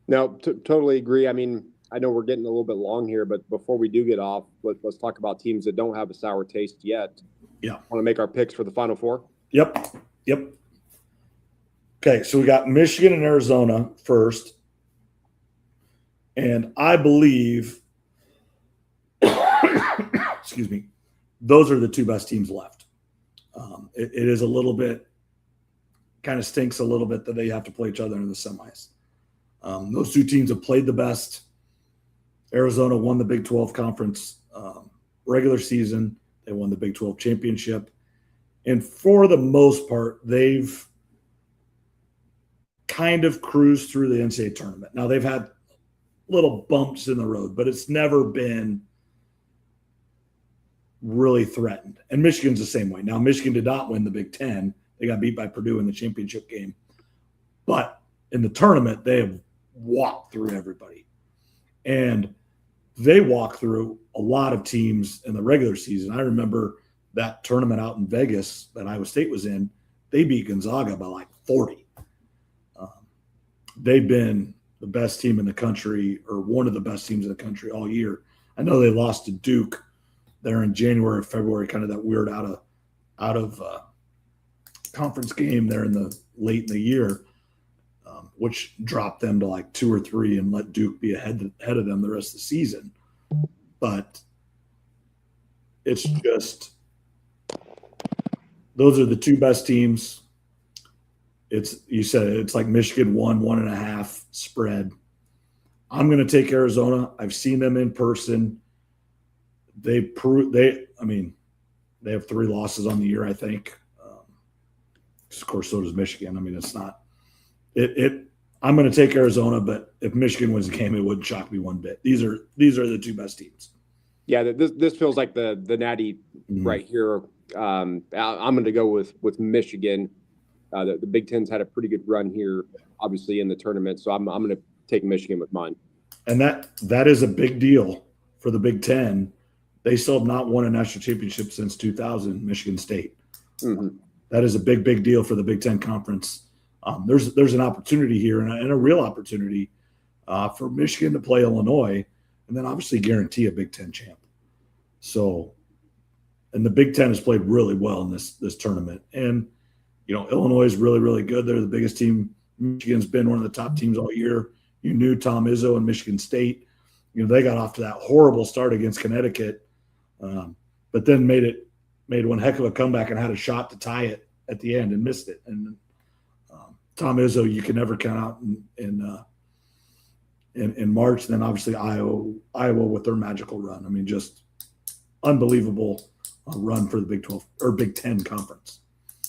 No, totally agree. I mean, I know we're getting a little bit long here, but before we do get off, let's talk about teams that don't have a sour taste yet. Yeah. Want to make our picks for the Final Four? Yep. Okay, so we got Michigan and Arizona first. And I believe, excuse me, those are the two best teams left. It is a little bit, kind of stinks a little bit that they have to play each other in the semis. Those two teams have played the best. Arizona won the Big 12 conference regular season. They won the Big 12 championship. And for the most part, they've kind of cruised through the NCAA tournament. Now, they've had little bumps in the road, but it's never been really threatened. And Michigan's the same way. Now, Michigan did not win the Big Ten. They got beat by Purdue in the championship game. But in the tournament, they have walked through everybody. And they walked through a lot of teams in the regular season. I remember that tournament out in Vegas that Iowa State was in. They beat Gonzaga by like 40. They've been the best team in the country, or one of the best teams in the country all year. I know they lost to Duke there in January or February, kind of that weird out of conference game there in the late in the year, which dropped them to like 2 or 3 and let Duke be ahead of them the rest of the season. But it's just, those are the two best teams. You said it's like Michigan 1.5 spread. I'm going to take Arizona. I've seen them in person. They have 3 losses on the year, I think. Of course, so does Michigan. I mean, it's not it. I'm going to take Arizona, but if Michigan wins the game, it wouldn't shock me one bit. These are the two best teams. Yeah, this feels like the natty right here. I'm going to go with Michigan. The Big Ten's had a pretty good run here, obviously, in the tournament. So I'm going to take Michigan with mine. And that is a big deal for the Big Ten. They still have not won a national championship since 2000, Michigan State. Mm-hmm. That is a big, big deal for the Big Ten Conference. There's an opportunity here and a real opportunity for Michigan to play Illinois and then obviously guarantee a Big Ten champ. So, and the Big Ten has played really well in this tournament. And, Illinois is really, really good. They're the biggest team. Michigan's been one of the top teams all year. You knew Tom Izzo and Michigan State. They got off to that horrible start against Connecticut, but then made one heck of a comeback and had a shot to tie it at the end and missed it. And Tom Izzo, you can never count out in March. And then obviously Iowa with their magical run. I mean, just unbelievable run for the Big 12 or Big 10 conference.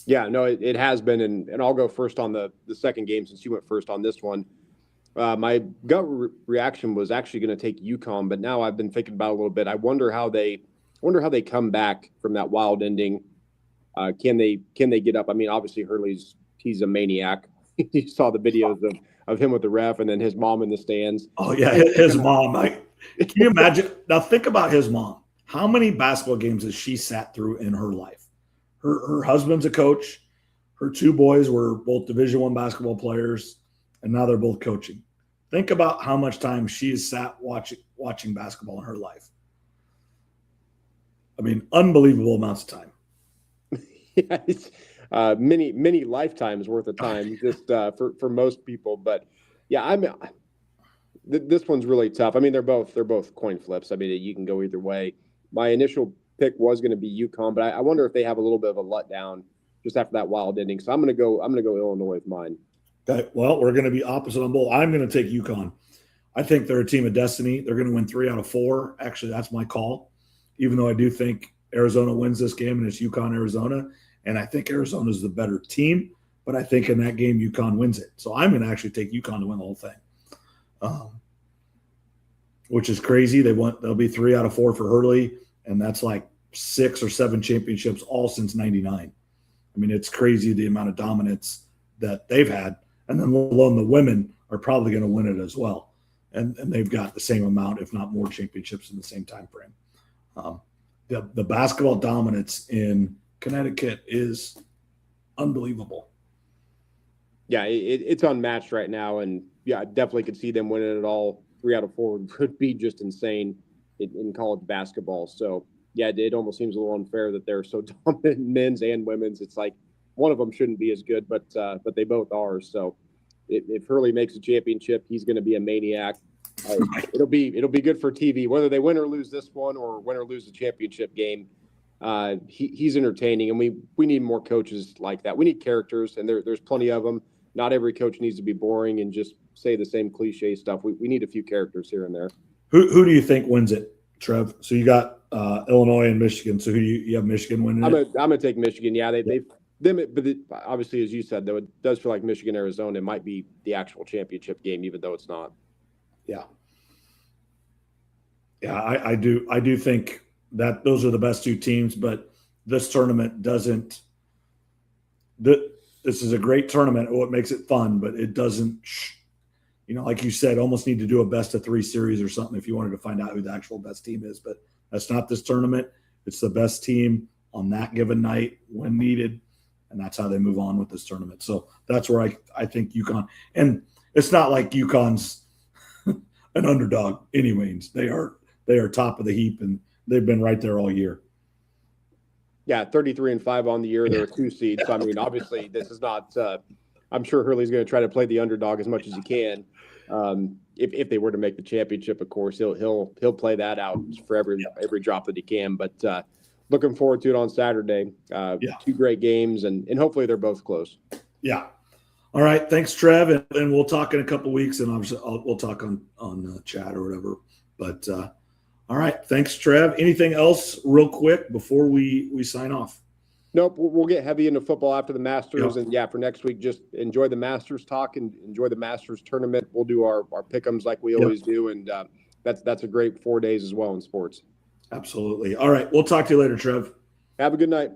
Yeah, no, it has been, and I'll go first on the second game since you went first on this one. My gut reaction was actually going to take UConn, but now I've been thinking about it a little bit. I wonder how they come back from that wild ending. Can they get up? I mean, obviously he's a maniac. You saw the videos of him with the ref and then his mom in the stands. Oh yeah, his mom. Can you imagine? Now think about his mom. How many basketball games has she sat through in her life? Her husband's a coach. Her 2 boys were both Division I basketball players, and now they're both coaching. Think about how much time she has sat watching basketball in her life. I mean, unbelievable amounts of time. Yeah, it's many lifetimes worth of time just for most people. But yeah, this one's really tough. I mean, they're both coin flips. I mean, you can go either way. My initial pick was going to be UConn, but I wonder if they have a little bit of a letdown just after that wild ending. So I'm going to go Illinois with mine. Okay, well, we're going to be opposite on both. I'm going to take UConn. I think they're a team of destiny. They're going to win 3 out of 4. Actually, that's my call, even though I do think Arizona wins this game, and it's UConn, Arizona. And I think Arizona is the better team, but I think in that game, UConn wins it. So I'm going to actually take UConn to win the whole thing, which is crazy. They'll be 3 out of 4 for Hurley, and that's like 6 or 7 championships all since '99. I mean, it's crazy the amount of dominance that they've had. And then let alone the women are probably going to win it as well. And they've got the same amount, if not more, championships in the same time frame. The basketball dominance in Connecticut is unbelievable. Yeah, it's unmatched right now. And yeah, I definitely could see them winning it all. 3 out of 4 would be just insane in college basketball. So yeah, it almost seems a little unfair that they're so dominant in men's and women's. It's like one of them shouldn't be as good, but they both are. So if Hurley makes a championship, he's going to be a maniac. It'll be good for TV, whether they win or lose this one or win or lose the championship game. He's entertaining, and we need more coaches like that. We need characters, and there's plenty of them. Not every coach needs to be boring and just say the same cliche stuff. We need a few characters here and there. Who do you think wins it, Trev? So you got Illinois and Michigan. So who you have Michigan winning it? I'm gonna take Michigan. Yeah, obviously, as you said, though, it does feel like Michigan, Arizona might be the actual championship game, even though it's not. Yeah. Yeah, I do think that those are the best two teams, but this tournament doesn't. This is a great tournament. What makes it fun, but it doesn't. Like you said, almost need to do a best of 3 series or something if you wanted to find out who the actual best team is. But that's not this tournament. It's the best team on that given night when needed, and that's how they move on with this tournament. So that's where I think UConn, and it's not like UConn's an underdog anyways. They are top of the heap, and they've been right there all year. Yeah, 33-5 on the year. They're a 2 seed. So I mean, obviously, this is not. I'm sure Hurley's going to try to play the underdog as much as he can. If they were to make the championship, of course, he'll play that out for every drop that he can. But looking forward to it on Saturday. 2 great games, and hopefully they're both close. Yeah. All right. Thanks, Trev, and we'll talk in a couple of weeks, and obviously we'll talk on chat or whatever. But all right. Thanks, Trev. Anything else, real quick, before we sign off? Nope, we'll get heavy into football after the Masters, and for next week, just enjoy the Masters talk and enjoy the Masters tournament. We'll do our pick'ems like we always do, and that's a great 4 days as well in sports. Absolutely. All right, we'll talk to you later, Trev. Have a good night.